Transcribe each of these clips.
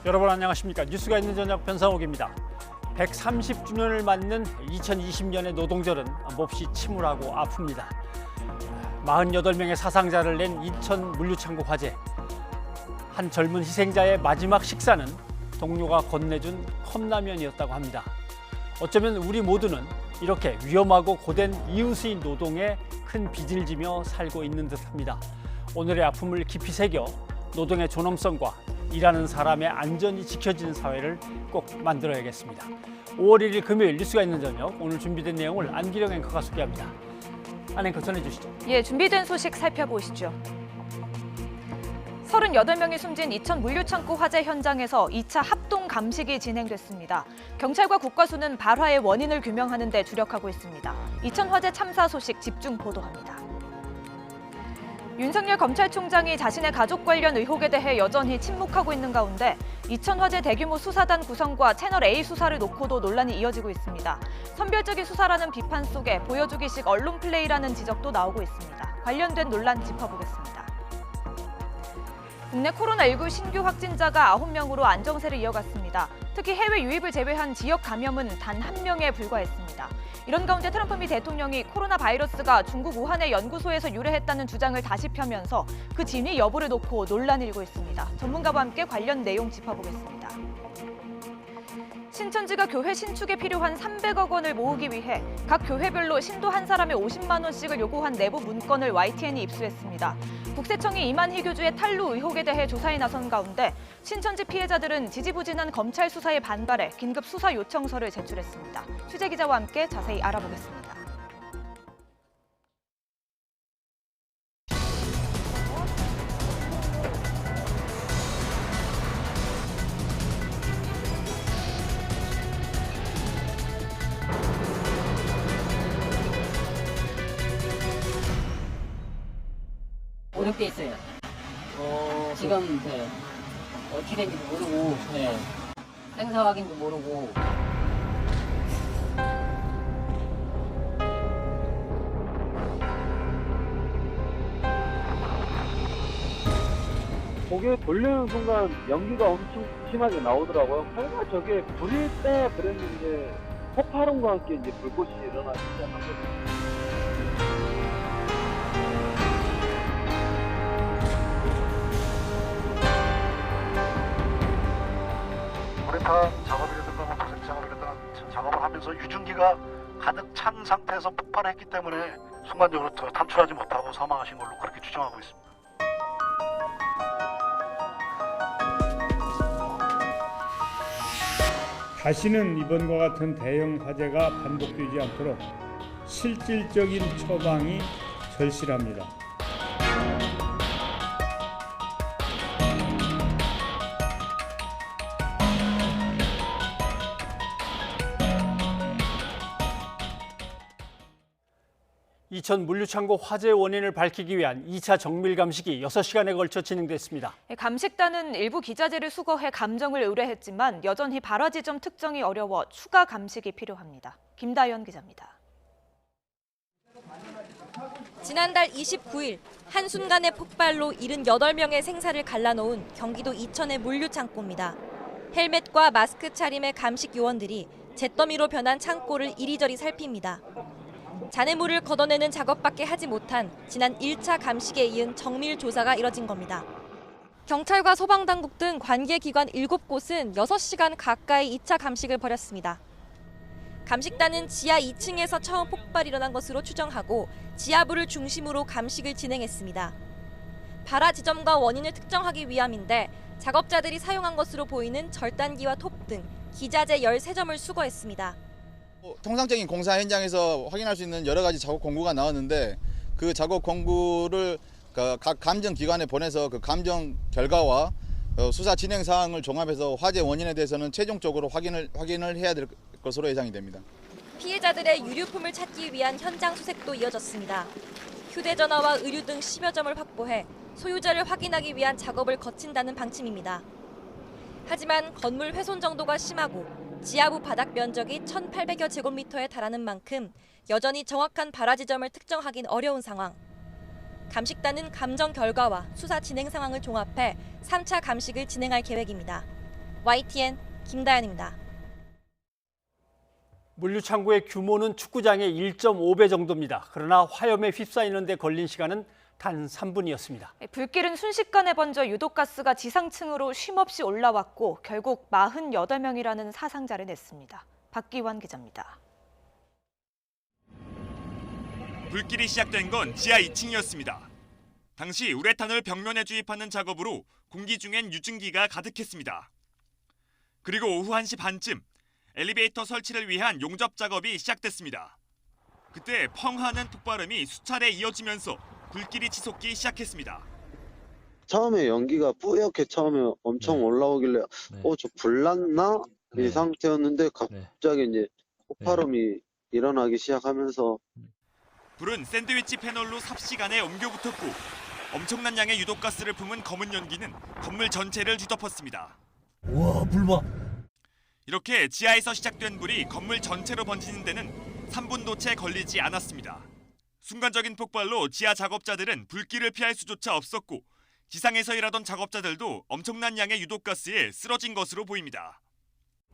여러분 안녕하십니까? 뉴스가 있는 저녁 변상욱입니다. 130주년을 맞는 2020년의 노동절은 몹시 침울하고 아픕니다. 48명의 사상자를 낸 인천 물류창고 화재. 한 젊은 희생자의 마지막 식사는 동료가 건네준 컵라면이었다고 합니다. 어쩌면 우리 모두는 이렇게 위험하고 고된 이웃의 노동에 큰 빚을 지며 살고 있는 듯합니다. 오늘의 아픔을 깊이 새겨 노동의 존엄성과 일하는 사람의 안전이 지켜지는 사회를 꼭 만들어야겠습니다. 5월 1일 금요일 뉴스가 있는 저녁, 오늘 준비된 내용을 안기령 앵커가 소개합니다. 안 앵커 전해주시죠. 예, 준비된 소식 살펴보시죠. 38명이 숨진 이천 물류창고 화재 현장에서 2차 합동 감식이 진행됐습니다. 경찰과 국과수는 발화의 원인을 규명하는 데 주력하고 있습니다. 이천 화재 참사 소식 집중 보도합니다. 윤석열 검찰총장이 자신의 가족 관련 의혹에 대해 여전히 침묵하고 있는 가운데 이천 화재 대규모 수사단 구성과 채널A 수사를 놓고도 논란이 이어지고 있습니다. 선별적인 수사라는 비판 속에 보여주기식 언론 플레이라는 지적도 나오고 있습니다. 관련된 논란 짚어보겠습니다. 국내 코로나19 신규 확진자가 9명으로 안정세를 이어갔습니다. 특히 해외 유입을 제외한 지역 감염은 단 1명에 불과했습니다. 이런 가운데 트럼프 미 대통령이 코로나 바이러스가 중국 우한의 연구소에서 유래했다는 주장을 다시 펴면서 그 진위 여부를 놓고 논란이 일고 있습니다. 전문가와 함께 관련 내용 짚어보겠습니다. 신천지가 교회 신축에 필요한 300억 원을 모으기 위해 각 교회별로 신도 한 사람에 50만 원씩을 요구한 내부 문건을 YTN이 입수했습니다. 국세청이 이만희 교주의 탈루 의혹에 대해 조사에 나선 가운데 신천지 피해자들은 지지부진한 검찰 수사에 반발해 긴급 수사 요청서를 제출했습니다. 취재 기자와 함께 자세히 알아보겠습니다. 어렵게 있어요. 지금 어떻게 된지도 모르고 행사 확인도 모르고. 고개 돌리는 순간 연기가 엄청 심하게 나오더라고요. 설마 저게 불일 때 그랬는데 폭발음과 함께 이제 불꽃이 일어나기 시작한 거죠. 우레탄 작업이라든가 뭐 도색 작업이라든가 작업을 하면서 유증기가 가득 찬 상태에서 폭발했기 때문에 순간적으로 탈출하지 못하고 사망하신 걸로 그렇게 추정하고 있습니다. 다시는 이번과 같은 대형 화재가 반복되지 않도록 실질적인 처방이 절실합니다. 이천 물류창고 화재 원인을 밝히기 위한 2차 정밀 감식이 6시간에 걸쳐 진행됐습니다. 감식단은 일부 기자재를 수거해 감정을 의뢰했지만 여전히 발화 지점 특정이 어려워 추가 감식이 필요합니다. 김다연 기자입니다. 지난달 29일 한순간의 폭발로 78명의 생사를 갈라놓은 경기도 이천의 물류창고입니다. 헬멧과 마스크 차림의 감식 요원들이 잿더미로 변한 창고를 이리저리 살핍니다. 잔해물을 걷어내는 작업밖에 하지 못한 지난 1차 감식에 이은 정밀 조사가 이뤄진 겁니다. 경찰과 소방당국 등 관계기관 7곳은 6시간 가까이 2차 감식을 벌였습니다. 감식단은 지하 2층에서 처음 폭발이 일어난 것으로 추정하고 지하부를 중심으로 감식을 진행했습니다. 발화 지점과 원인을 특정하기 위함인데 작업자들이 사용한 것으로 보이는 절단기와 톱 등 기자재 13점을 수거했습니다. 통상적인 공사 현장에서 확인할 수 있는 여러 가지 작업 공구가 나왔는데 그 작업 공구를 각 감정 기관에 보내서 그 감정 결과와 수사 진행 사항을 종합해서 화재 원인에 대해서는 최종적으로 확인을 해야 될 것으로 예상이 됩니다. 피해자들의 유류품을 찾기 위한 현장 수색도 이어졌습니다. 휴대전화와 의류 등 10여 점을 확보해 소유자를 확인하기 위한 작업을 거친다는 방침입니다. 하지만 건물 훼손 정도가 심하고 지하부 바닥 면적이 1,800여 제곱미터에 달하는 만큼 여전히 정확한 발화 지점을 특정하긴 어려운 상황. 감식단은 감정 결과와 수사 진행 상황을 종합해 3차 감식을 진행할 계획입니다. YTN 김다연입니다. 물류창고의 규모는 축구장의 1.5배 정도입니다. 그러나 화염에 휩싸이는 데 걸린 시간은 단 3분이었습니다. 불길은 순식간에 번져 유독가스가 지상층으로 쉼없이 올라왔고 결국 48명이라는 사상자를 냈습니다. 박기환 기자입니다. 불길이 시작된 건 지하 2층이었습니다. 당시 우레탄을 벽면에 주입하는 작업으로 공기 중엔 유증기가 가득했습니다. 그리고 오후 1시 반쯤 엘리베이터 설치를 위한 용접 작업이 시작됐습니다. 그때 펑 하는 폭발음이 수차례 이어지면서 불길이 치솟기 시작했습니다. 처음에 연기가 뿌옇게 처음에 엄청 올라오길래 저 불났나? 이 상태였는데 갑자기 이제 폭발음이 일어나기 시작하면서 불은 샌드위치 패널로 삽시간에 옮겨 붙었고 엄청난 양의 유독가스를 품은 검은 연기는 건물 전체를 뒤덮었습니다. 우와, 불 봐. 이렇게 지하에서 시작된 불이 건물 전체로 번지는 데는 3분도 채 걸리지 않았습니다. 순간적인 폭발로 지하 작업자들은 불길을 피할 수조차 없었고 지상에서 일하던 작업자들도 엄청난 양의 유독가스에 쓰러진 것으로 보입니다.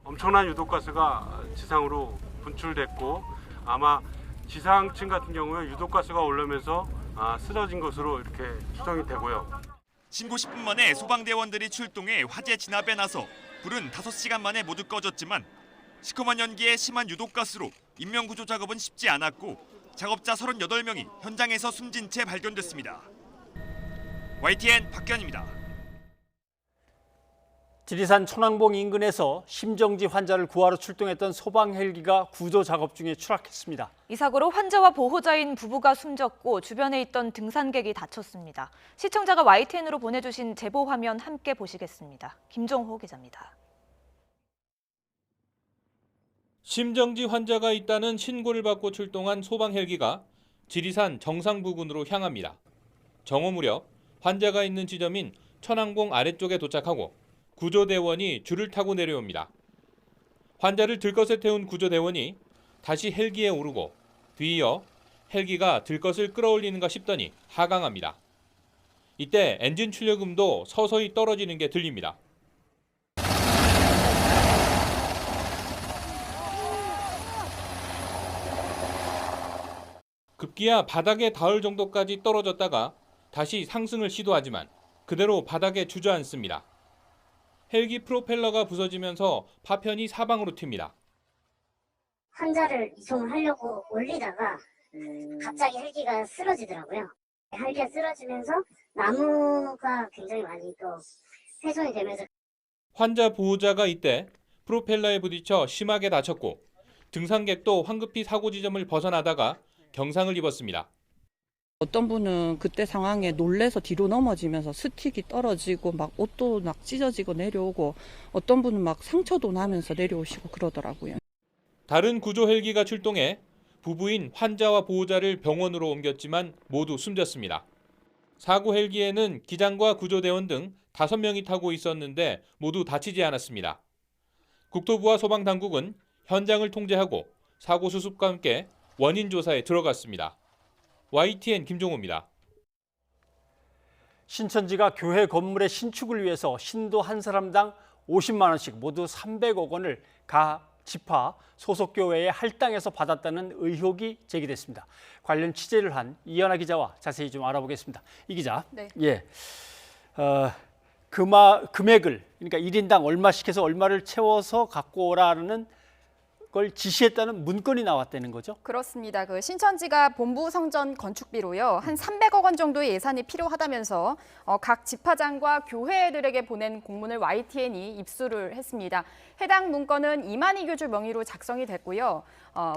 엄청난 유독가스가 지상으로 분출됐고 아마 지상층 같은 경우에 유독가스가 오르면서 쓰러진 것으로 이렇게 추정이 되고요. 신고 10분 만에 소방대원들이 출동해 화재 진압에 나서 불은 5시간 만에 모두 꺼졌지만 시커먼 연기에 심한 유독가스로 인명구조 작업은 쉽지 않았고 작업자 38명이 현장에서 숨진 채 발견됐습니다. YTN 박기환입니다. 지리산 천왕봉 인근에서 심정지 환자를 구하러 출동했던 소방 헬기가 구조 작업 중에 추락했습니다. 이 사고로 환자와 보호자인 부부가 숨졌고 주변에 있던 등산객이 다쳤습니다. 시청자가 YTN으로 보내주신 제보 화면 함께 보시겠습니다. 김종호 기자입니다. 심정지 환자가 있다는 신고를 받고 출동한 소방 헬기가 지리산 정상 부근으로 향합니다. 정오 무렵 환자가 있는 지점인 천왕봉 아래쪽에 도착하고 구조대원이 줄을 타고 내려옵니다. 환자를 들것에 태운 구조대원이 다시 헬기에 오르고 뒤이어 헬기가 들것을 끌어올리는가 싶더니 하강합니다. 이때 엔진 출력음도 서서히 떨어지는 게 들립니다. 급기야 바닥에 닿을 정도까지 떨어졌다가 다시 상승을 시도하지만 그대로 바닥에 주저앉습니다. 헬기 프로펠러가 부서지면서 파편이 사방으로 튑니다. 환자를 이송을 하려고 올리다가 갑자기 헬기가 쓰러지더라고요. 헬기가 쓰러지면서 나무가 굉장히 많이 또 훼손이 되면서 환자 보호자가 이때 프로펠러에 부딪혀 심하게 다쳤고 등산객도 황급히 사고 지점을 벗어나다가 경상을 입었습니다. 어떤 분은 그때 상황에 놀래서 뒤로 넘어지면서 스틱이 떨어지고 막 옷도 막 찢어지고 내려오고 어떤 분은 막 상처도 나면서 내려오시고 그러더라고요. 다른 구조 헬기가 출동해 부부인 환자와 보호자를 병원으로 옮겼지만 모두 숨졌습니다. 사고 헬기에는 기장과 구조대원 등 5명이 타고 있었는데 모두 다치지 않았습니다. 국토부와 소방당국은 현장을 통제하고 사고 수습과 함께 원인 조사에 들어갔습니다. YTN 김종호입니다. 신천지가 교회 건물의 신축을 위해서 신도 한 사람당 50만 원씩 모두 300억 원을 가 지파 소속 교회에 할당해서 받았다는 의혹이 제기됐습니다. 관련 취재를 한 이연아 기자와 자세히 좀 알아보겠습니다. 이 기자, 네. 금액을 그러니까 1인당 얼마씩 해서 얼마를 채워서 갖고 오라는 걸 지시했다는 문건이 나왔다는 거죠? 그렇습니다. 그 신천지가 본부 성전 건축비로요. 한 300억 원 정도의 예산이 필요하다면서 각 지파장과 교회들에게 보낸 공문을 YTN이 입수를 했습니다. 해당 문건은 이만희 교주 명의로 작성이 됐고요.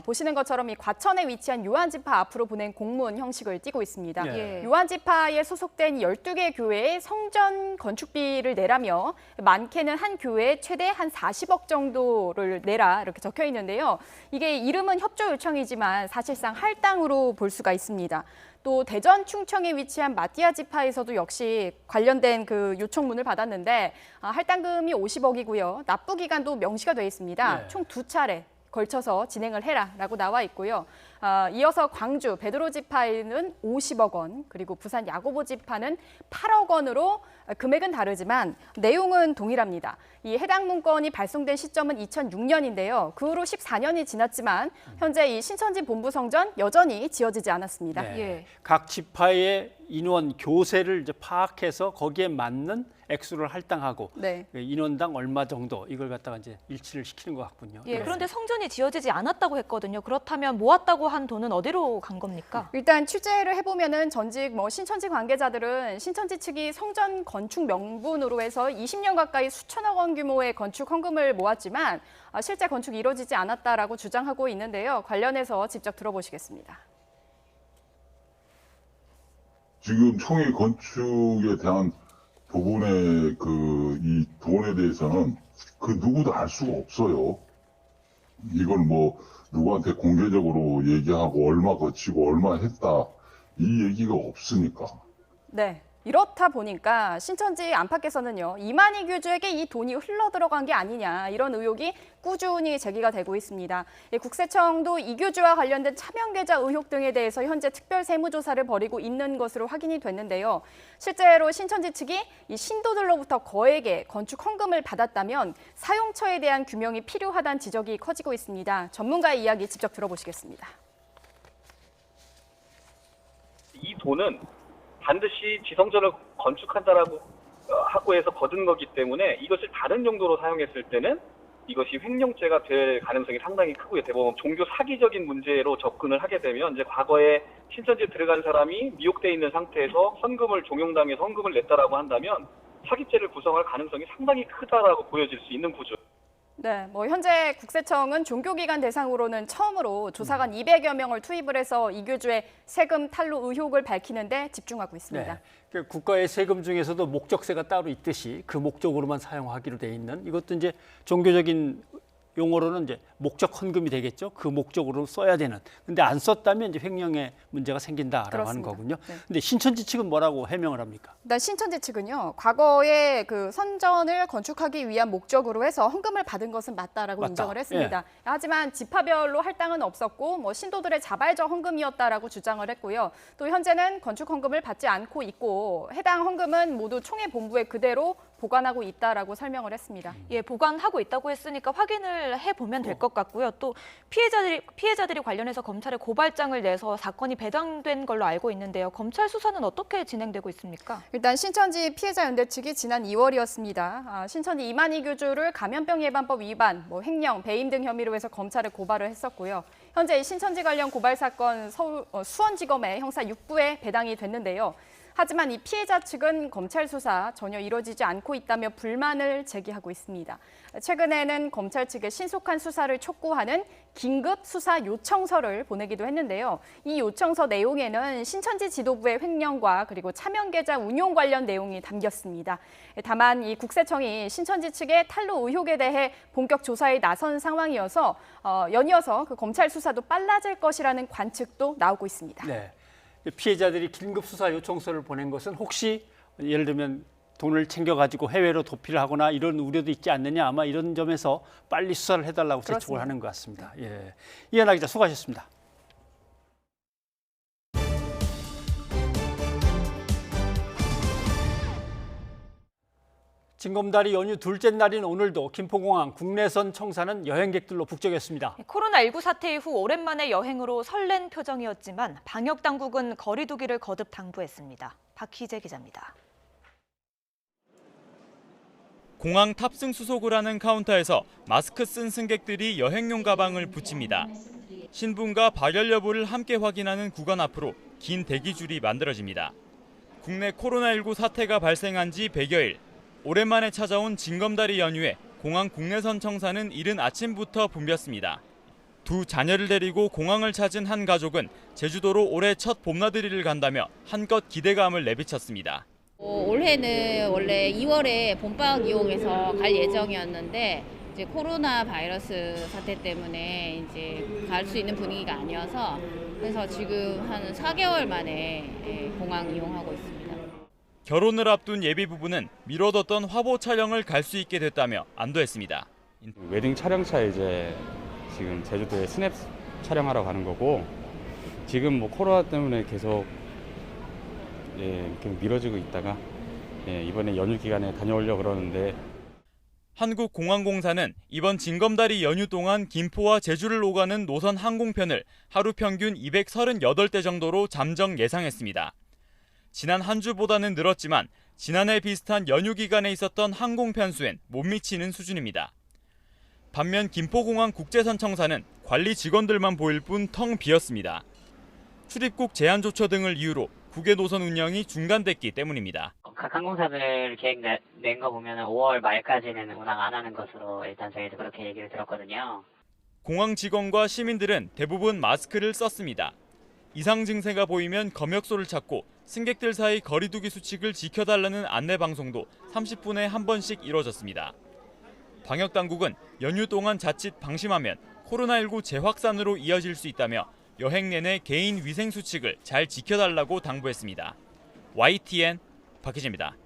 보시는 것처럼 이 과천에 위치한 요한지파 앞으로 보낸 공문 형식을 띠고 있습니다. 예. 요한지파에 소속된 12개 교회의 성전 건축비를 내라며 많게는 한 교회에 최대 한 40억 정도를 내라 이렇게 적혀 있는데요. 이게 이름은 협조 요청이지만 사실상 할당으로 볼 수가 있습니다. 또 대전 충청에 위치한 마띠아 지파에서도 역시 관련된 그 요청문을 받았는데 할당금이 50억이고요. 납부 기간도 명시가 되어 있습니다. 네. 총 2차례 걸쳐서 진행을 해라라고 나와 있고요. 이어서 광주 베드로지파에는 50억 원, 그리고 부산 야고보지파는 8억 원으로 금액은 다르지만 내용은 동일합니다. 이 해당 문건이 발송된 시점은 2006년인데요. 그 후로 14년이 지났지만 현재 이 신천지 본부 성전 여전히 지어지지 않았습니다. 네. 예. 각 지파의 인원 교세를 이제 파악해서 거기에 맞는 액수를 할당하고 네. 인원당 얼마 정도 이걸 갖다가 이제 일치를 시키는 것 같군요. 예, 네. 그런데 성전이 지어지지 않았다고 했거든요. 그렇다면 모았다고 한 돈은 어디로 간 겁니까? 일단 취재를 해보면은 전직 신천지 관계자들은 신천지 측이 성전 건축 명분으로 해서 20년 가까이 수천억 원 규모의 건축 헌금을 모았지만 실제 건축이 이루어지지 않았다라고 주장하고 있는데요. 관련해서 직접 들어보시겠습니다. 지금 총회 건축에 대한 부분의 이 돈에 대해서는 그 누구도 알 수가 없어요. 이걸 누구한테 공개적으로 얘기하고 얼마 거치고 얼마 했다 이 얘기가 없으니까. 네. 이렇다 보니까 신천지 안팎에서는요, 이만희 교주에게 이 돈이 흘러들어간 게 아니냐 이런 의혹이 꾸준히 제기가 되고 있습니다. 국세청도 이 교주와 관련된 차명계좌 의혹 등에 대해서 현재 특별 세무조사를 벌이고 있는 것으로 확인이 됐는데요. 실제로 신천지 측이 이 신도들로부터 거액의 건축 헌금을 받았다면 사용처에 대한 규명이 필요하다는 지적이 커지고 있습니다. 전문가의 이야기 직접 들어보시겠습니다. 이 돈은 반드시 지성전을 건축한다라고 하고 해서 거둔 거기 때문에 이것을 다른 용도로 사용했을 때는 이것이 횡령죄가 될 가능성이 상당히 크고요. 대법원 종교 사기적인 문제로 접근을 하게 되면 이제 과거에 신천지에 들어간 사람이 미혹돼 있는 상태에서 헌금을 종용당해서 헌금을 냈다라고 한다면 사기죄를 구성할 가능성이 상당히 크다라고 보여질 수 있는 구조. 네, 현재 국세청은 종교기관 대상으로는 처음으로 조사관 200여 명을 투입을 해서 이 교주의 세금 탈루 의혹을 밝히는데 집중하고 있습니다. 네, 국가의 세금 중에서도 목적세가 따로 있듯이 그 목적으로만 사용하기로 돼 있는 이것도 이제 종교적인 용어로는 이제 목적 헌금이 되겠죠. 그 목적으로 써야 되는. 근데 안 썼다면 이제 횡령의 문제가 생긴다라고 그렇습니다. 하는 거군요. 네. 근데 신천지 측은 뭐라고 해명을 합니까? 일단 신천지 측은요, 과거에 그 선전을 건축하기 위한 목적으로 해서 헌금을 받은 것은 맞다라고 인정을 했습니다. 하지만 지파별로 할당은 없었고 신도들의 자발적 헌금이었다라고 주장을 했고요. 또 현재는 건축 헌금을 받지 않고 있고 해당 헌금은 모두 총회 본부에 그대로 보관하고 있다라고 설명을 했습니다. 예, 보관하고 있다고 했으니까 확인을 해보면 될 것 같고요. 또 피해자들이 관련해서 검찰에 고발장을 내서 사건이 배당된 걸로 알고 있는데요. 검찰 수사는 어떻게 진행되고 있습니까? 일단 신천지 피해자연대 측이 지난 2월이었습니다. 신천지 이만희 교주를 감염병 예방법 위반, 횡령, 배임 등 혐의로 해서 검찰에 고발을 했었고요. 현재 이 신천지 관련 고발 사건 수원지검의 형사 6부에 배당이 됐는데요. 하지만 이 피해자 측은 검찰 수사 전혀 이루어지지 않고 있다며 불만을 제기하고 있습니다. 최근에는 검찰 측에 신속한 수사를 촉구하는 긴급 수사 요청서를 보내기도 했는데요. 이 요청서 내용에는 신천지 지도부의 횡령과 그리고 차명계좌 운용 관련 내용이 담겼습니다. 다만 이 국세청이 신천지 측의 탈루 의혹에 대해 본격 조사에 나선 상황이어서 연이어서 그 검찰 수사도 빨라질 것이라는 관측도 나오고 있습니다. 네. 피해자들이 긴급 수사 요청서를 보낸 것은 혹시 예를 들면 돈을 챙겨가지고 해외로 도피를 하거나 이런 우려도 있지 않느냐 아마 이런 점에서 빨리 수사를 해달라고 재촉을 하는 것 같습니다. 예. 이현아 기자 수고하셨습니다. 징검다리 연휴 둘째 날인 오늘도 김포공항 국내선 청사는 여행객들로 북적였습니다. 코로나19 사태 이후 오랜만에 여행으로 설렌 표정이었지만 방역 당국은 거리 두기를 거듭 당부했습니다. 박희재 기자입니다. 공항 탑승 수속을 하는 카운터에서 마스크 쓴 승객들이 여행용 가방을 붙입니다. 신분과 발열 여부를 함께 확인하는 구간 앞으로 긴 대기줄이 만들어집니다. 국내 코로나19 사태가 발생한 지 100여일. 오랜만에 찾아온 징검다리 연휴에 공항 국내선 청사는 이른 아침부터 붐볐습니다. 두 자녀를 데리고 공항을 찾은 한 가족은 제주도로 올해 첫 봄나들이를 간다며 한껏 기대감을 내비쳤습니다. 올해는 원래 2월에 봄방학 이용해서 갈 예정이었는데 이제 코로나 바이러스 사태 때문에 이제 갈 수 있는 분위기가 아니어서 그래서 지금 한 4개월 만에 공항 이용하고 있습니다. 결혼을 앞둔 예비 부부는 미뤄뒀던 화보 촬영을 갈 수 있게 됐다며 안도했습니다. 웨딩 촬영차에 이제 지금 제주도에 스냅 촬영하러 가는 거고 지금 뭐 코로나 때문에 계속 이렇게 미뤄지고 있다가 이번에 연휴 기간에 다녀오려고 그러는데 한국공항공사는 이번 징검다리 연휴 동안 김포와 제주를 오가는 노선 항공편을 하루 평균 238대 정도로 잠정 예상했습니다. 지난 한 주보다는 늘었지만 지난해 비슷한 연휴 기간에 있었던 항공편 수엔 못 미치는 수준입니다. 반면 김포공항 국제선청사는 관리 직원들만 보일 뿐 텅 비었습니다. 출입국 제한 조처 등을 이유로 국외 노선 운영이 중단됐기 때문입니다. 각 항공사들 계획 낸 거 보면 5월 말까지는 운항 안 하는 것으로 일단 저희도 그렇게 얘기를 들었거든요. 공항 직원과 시민들은 대부분 마스크를 썼습니다. 이상 증세가 보이면 검역소를 찾고 승객들 사이 거리 두기 수칙을 지켜달라는 안내 방송도 30분에 한 번씩 이뤄졌습니다. 방역당국은 연휴 동안 자칫 방심하면 코로나19 재확산으로 이어질 수 있다며 여행 내내 개인 위생 수칙을 잘 지켜달라고 당부했습니다. YTN 박희재입니다.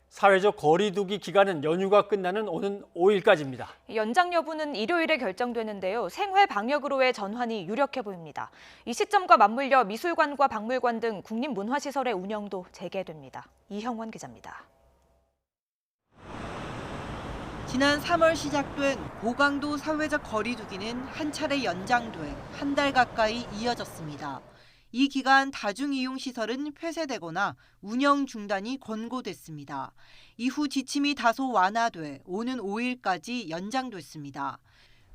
사회적 거리 두기 기간은 연휴가 끝나는 오는 5일까지입니다. 연장 여부는 일요일에 결정되는데요. 생활 방역으로의 전환이 유력해 보입니다. 이 시점과 맞물려 미술관과 박물관 등 국립문화시설의 운영도 재개됩니다. 이형원 기자입니다. 지난 3월 시작된 고강도 사회적 거리 두기는 한 차례 연장돼 한 달 가까이 이어졌습니다. 이 기간 다중이용시설은 폐쇄되거나 운영 중단이 권고됐습니다. 이후 지침이 다소 완화돼 오는 5일까지 연장됐습니다.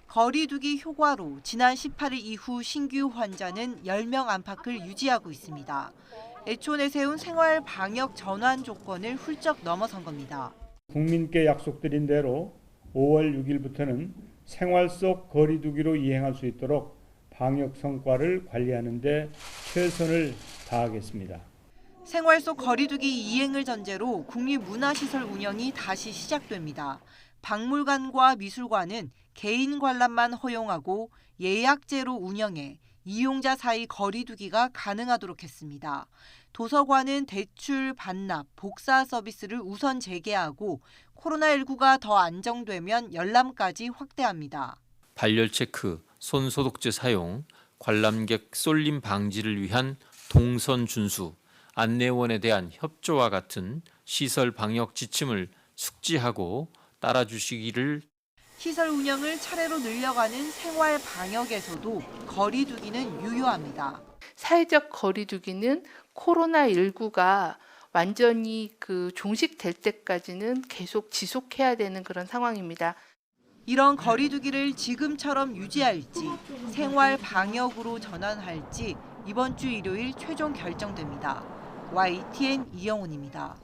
거리 두기 효과로 지난 18일 이후 신규 환자는 10명 안팎을 유지하고 있습니다. 애초 내세운 생활 방역 전환 조건을 훌쩍 넘어선 겁니다. 국민께 약속드린 대로 5월 6일부터는 생활 속 거리 두기로 이행할 수 있도록 방역 성과를 관리하는 데 최선을 다하겠습니다. 생활 속 거리 두기 이행을 전제로 국립문화시설 운영이 다시 시작됩니다. 박물관과 미술관은 개인 관람만 허용하고 예약제로 운영해 이용자 사이 거리 두기가 가능하도록 했습니다. 도서관은 대출 반납, 복사 서비스를 우선 재개하고 코로나19가 더 안정되면 열람까지 확대합니다. 발열 체크, 손 소독제 사용, 관람객 쏠림 방지를 위한 동선 준수, 안내원에 대한 협조와 같은 시설 방역 지침을 숙지하고 따라주시기를. 시설 운영을 차례로 늘려가는 생활 방역에서도 거리 두기는 유효합니다. 사회적 거리 두기는 코로나19가 완전히 종식될 때까지는 계속 지속해야 되는 그런 상황입니다. 이런 거리 두기를 지금처럼 유지할지 생활 방역으로 전환할지 이번 주 일요일 최종 결정됩니다. YTN 이영훈입니다.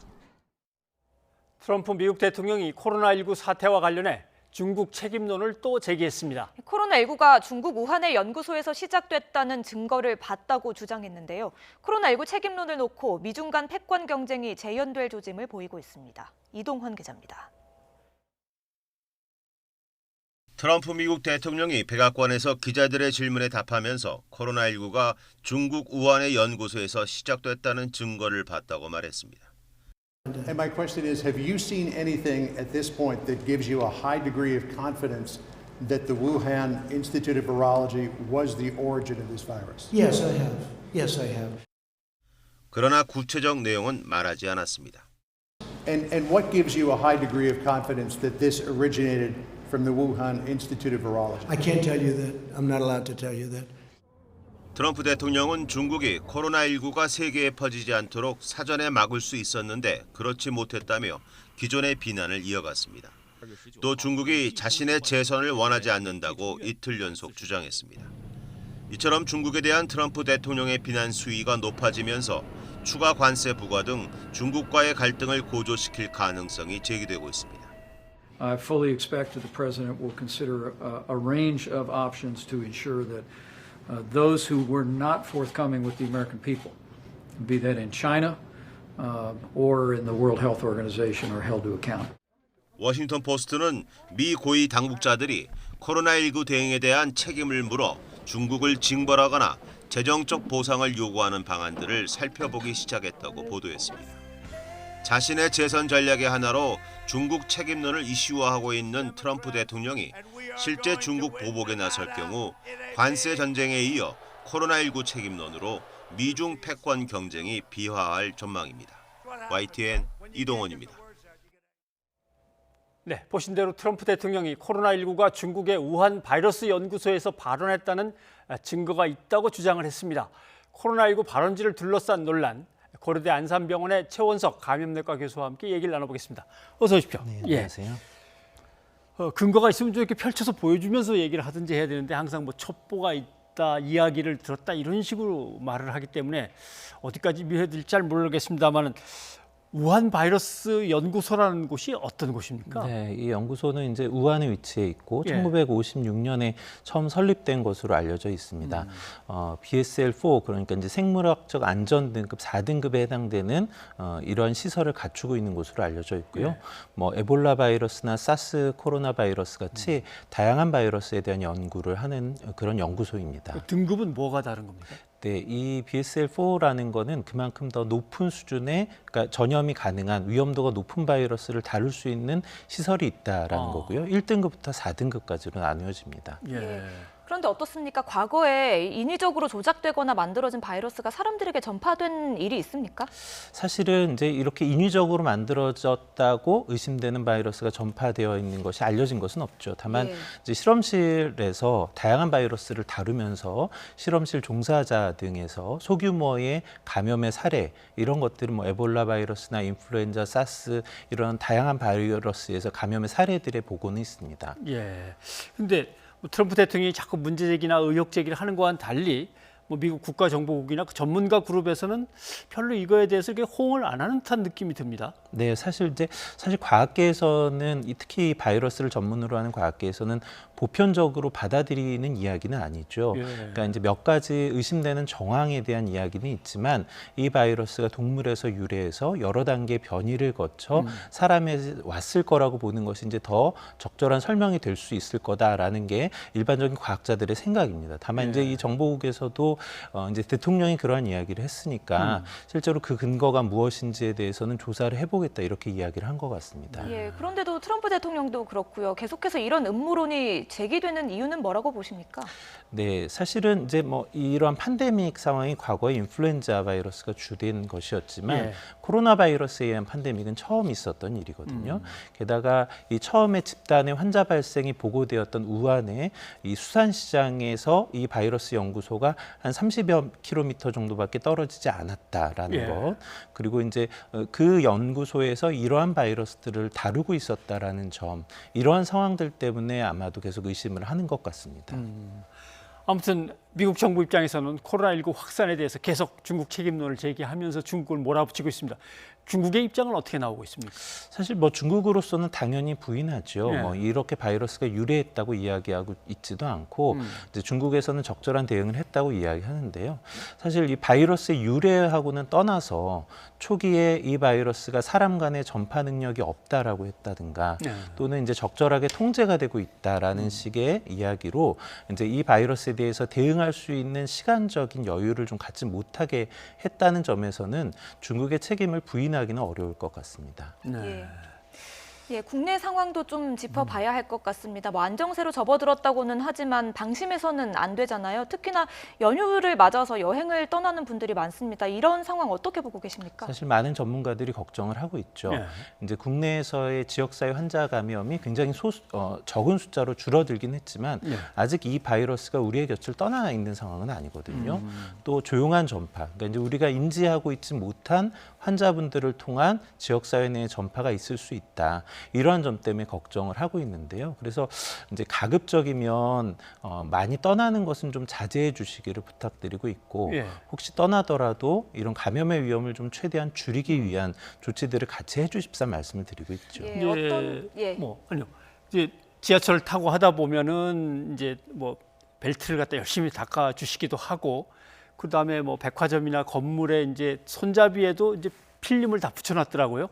트럼프 미국 대통령이 코로나19 사태와 관련해 중국 책임론을 또 제기했습니다. 코로나19가 중국 우한의 연구소에서 시작됐다는 증거를 봤다고 주장했는데요. 코로나19 책임론을 놓고 미중 간 패권 경쟁이 재현될 조짐을 보이고 있습니다. 이동환 기자입니다. 트럼프 미국 대통령이 백악관에서 기자들의 질문에 답하면서 코로나19가 중국 우한의 연구소에서 시작됐다는 증거를 봤다고 말했습니다. And my question is, have you seen anything at this point that gives you a high degree of confidence that the Wuhan Institute of Virology was the origin of this virus? Yes, I have. Yes, I have. 그러나 구체적 내용은 말하지 않았습니다. And what gives you a high degree of confidence that this originated from the Wuhan Institute of Virology? I can't tell you that. I'm not allowed to tell you that. 트럼프 대통령은 중국이 코로나19가 세계에 퍼지지 않도록 사전에 막을 수 있었는데 그렇지 못했다며 기존의 비난을 이어갔습니다. 또 중국이 자신의 재선을 원하지 않는다고 이틀 연속 주장했습니다. 이처럼 중국에 대한 트럼프 대통령의 비난 수위가 높아지면서 추가 관세 부과 등 중국과의 갈등을 고조시킬 가능성이 제기되고 있습니다. I fully expect that the president will consider a range of options to ensure that those who were not forthcoming with the American people, be that in China or in the World Health Organization, are held to account. 워싱턴 포스트는 미 고위 당국자들이 코로나19 대응에 대한 책임을 물어 중국을 징벌하거나 재정적 보상을 요구하는 방안들을 살펴보기 시작했다고 보도했습니다. 자신의 재선 전략의 하나로 중국 책임론을 이슈화하고 있는 트럼프 대통령이 실제 중국 보복에 나설 경우 관세 전쟁에 이어 코로나19 책임론으로 미중 패권 경쟁이 비화할 전망입니다. YTN 이동원입니다. 네, 보신 대로 트럼프 대통령이 코로나19가 중국의 우한 바이러스 연구소에서 발원했다는 증거가 있다고 주장을 했습니다. 코로나19 발원지를 둘러싼 논란, 고려대 안산병원의 최원석 감염내과 교수와 함께 얘기를 나눠보겠습니다. 어서 오십시오. 네, 안녕하세요. 근거가 있으면 좀 이렇게 펼쳐서 보여주면서 얘기를 하든지 해야 되는데 항상 뭐 첩보가 있다, 이야기를 들었다 이런 식으로 말을 하기 때문에 어디까지 미해질지 잘 모르겠습니다만은 우한 바이러스 연구소라는 곳이 어떤 곳입니까? 네, 이 연구소는 이제 우한에 위치해 있고 예. 1956년에 처음 설립된 것으로 알려져 있습니다. BSL-4 그러니까 이제 생물학적 안전 등급 4등급에 해당되는 이러한 시설을 갖추고 있는 곳으로 알려져 있고요. 예. 뭐 에볼라 바이러스나 사스 코로나 바이러스 같이 다양한 바이러스에 대한 연구를 하는 그런 연구소입니다. 등급은 뭐가 다른 겁니까? 네, 이 BSL-4라는 거는 그만큼 더 높은 수준의, 그러니까 전염이 가능한 위험도가 높은 바이러스를 다룰 수 있는 시설이 있다라는 거고요. 1등급부터 4등급까지로 나누어집니다. 예. 그런데 어떻습니까? 과거에 인위적으로 조작되거나 만들어진 바이러스가 사람들에게 전파된 일이 있습니까? 사실은 이제 이렇게 인위적으로 만들어졌다고 의심되는 바이러스가 전파되어 있는 것이 알려진 것은 없죠. 다만 예. 이제 실험실에서 다양한 바이러스를 다루면서 실험실 종사자 등에서 소규모의 감염의 사례 이런 것들은 뭐 에볼라 바이러스나 인플루엔자, 사스 이런 다양한 바이러스에서 감염의 사례들의 보고는 있습니다. 예. 근데 트럼프 대통령이 자꾸 문제 제기나 의혹 제기를 하는 거와는 달리 뭐 미국 국가정보국이나 그 전문가 그룹에서는 별로 이거에 대해서 이렇게 호응을 안 하는 듯한 느낌이 듭니다. 네, 사실 과학계에서는 특히 바이러스를 전문으로 하는 과학계에서는 보편적으로 받아들이는 이야기는 아니죠. 예. 그러니까 이제 몇 가지 의심되는 정황에 대한 이야기는 있지만 이 바이러스가 동물에서 유래해서 여러 단계 변이를 거쳐 사람에 왔을 거라고 보는 것이 이제 더 적절한 설명이 될 수 있을 거다라는 게 일반적인 과학자들의 생각입니다. 다만 이제 이 정보국에서도 이제 대통령이 그러한 이야기를 했으니까 실제로 그 근거가 무엇인지에 대해서는 조사를 해보겠다 이렇게 이야기를 한 것 같습니다. 예, 그런데도 트럼프 대통령도 그렇고요. 계속해서 이런 음모론이 제기되는 이유는 뭐라고 보십니까? 네, 사실은 이제 뭐 이러한 팬데믹 상황이 과거에 인플루엔자 바이러스가 주된 것이었지만 예. 코로나 바이러스에 의한 팬데믹은 처음 있었던 일이거든요. 게다가 이 처음에 집단의 환자 발생이 보고되었던 우한의 이 수산시장에서 이 바이러스 연구소가 한 30여 킬로미터 정도밖에 떨어지지 않았다라는 예. 것. 그리고 이제 그 연구소에서 이러한 바이러스들을 다루고 있었다라는 점. 이러한 상황들 때문에 아마도 계속 의심을 하는 것 같습니다. 아무튼 미국 정부 입장에서는 코로나19 확산에 대해서 계속 중국 책임론을 제기하면서 중국을 몰아붙이고 있습니다. 중국의 입장은 어떻게 나오고 있습니까? 사실 뭐 중국으로서는 당연히 부인하죠. 예. 뭐 이렇게 바이러스가 유래했다고 이야기하고 있지도 않고 이제 중국에서는 적절한 대응을 했다고 이야기하는데요. 사실 이 바이러스의 유래하고는 떠나서 초기에 이 바이러스가 사람 간의 전파 능력이 없다라고 했다든가 또는 이제 적절하게 통제가 되고 있다라는 식의 이야기로 이제 이 바이러스에 대해서 대응할 수 있는 시간적인 여유를 좀 갖지 못하게 했다는 점에서는 중국의 책임을 부인하기는 어려울 것 같습니다. 예. 예, 국내 상황도 좀 짚어봐야 할 것 같습니다. 뭐 안정세로 접어들었다고는 하지만 방심해서는 안 되잖아요. 특히나 연휴를 맞아서 여행을 떠나는 분들이 많습니다. 이런 상황 어떻게 보고 계십니까? 사실 많은 전문가들이 걱정을 하고 있죠. 네. 이제 국내에서의 지역사회 환자 감염이 굉장히 적은 숫자로 줄어들긴 했지만 네. 아직 이 바이러스가 우리의 곁을 떠나 있는 상황은 아니거든요. 또 조용한 전파, 그러니까 이제 우리가 인지하고 있지 못한 환자분들을 통한 지역사회 내의 전파가 있을 수 있다. 이러한 점 때문에 걱정을 하고 있는데요. 그래서 이제 가급적이면 많이 떠나는 것은 좀 자제해 주시기를 부탁드리고 있고 예. 혹시 떠나더라도 이런 감염의 위험을 좀 최대한 줄이기 위한 조치들을 같이 해주십사 말씀을 드리고 있죠. 예, 어떤 아니요. 이제 지하철을 타고 하다 보면은 이제 뭐 벨트를 갖다 열심히 닦아 주시기도 하고 그다음에 뭐 백화점이나 건물에 이제 손잡이에도 이제 필름을 다 붙여놨더라고요.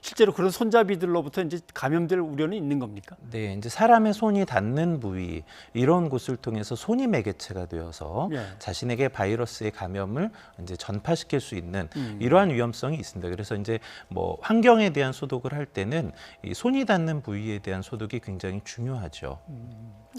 실제로 그런 손잡이들로부터 이제 감염될 우려는 있는 겁니까? 네, 이제 사람의 손이 닿는 부위 이런 곳을 통해서 손이 매개체가 되어서 자신에게 바이러스의 감염을 이제 전파시킬 수 있는 이러한 위험성이 있습니다. 그래서 이제 뭐 환경에 대한 소독을 할 때는 이 손이 닿는 부위에 대한 소독이 굉장히 중요하죠.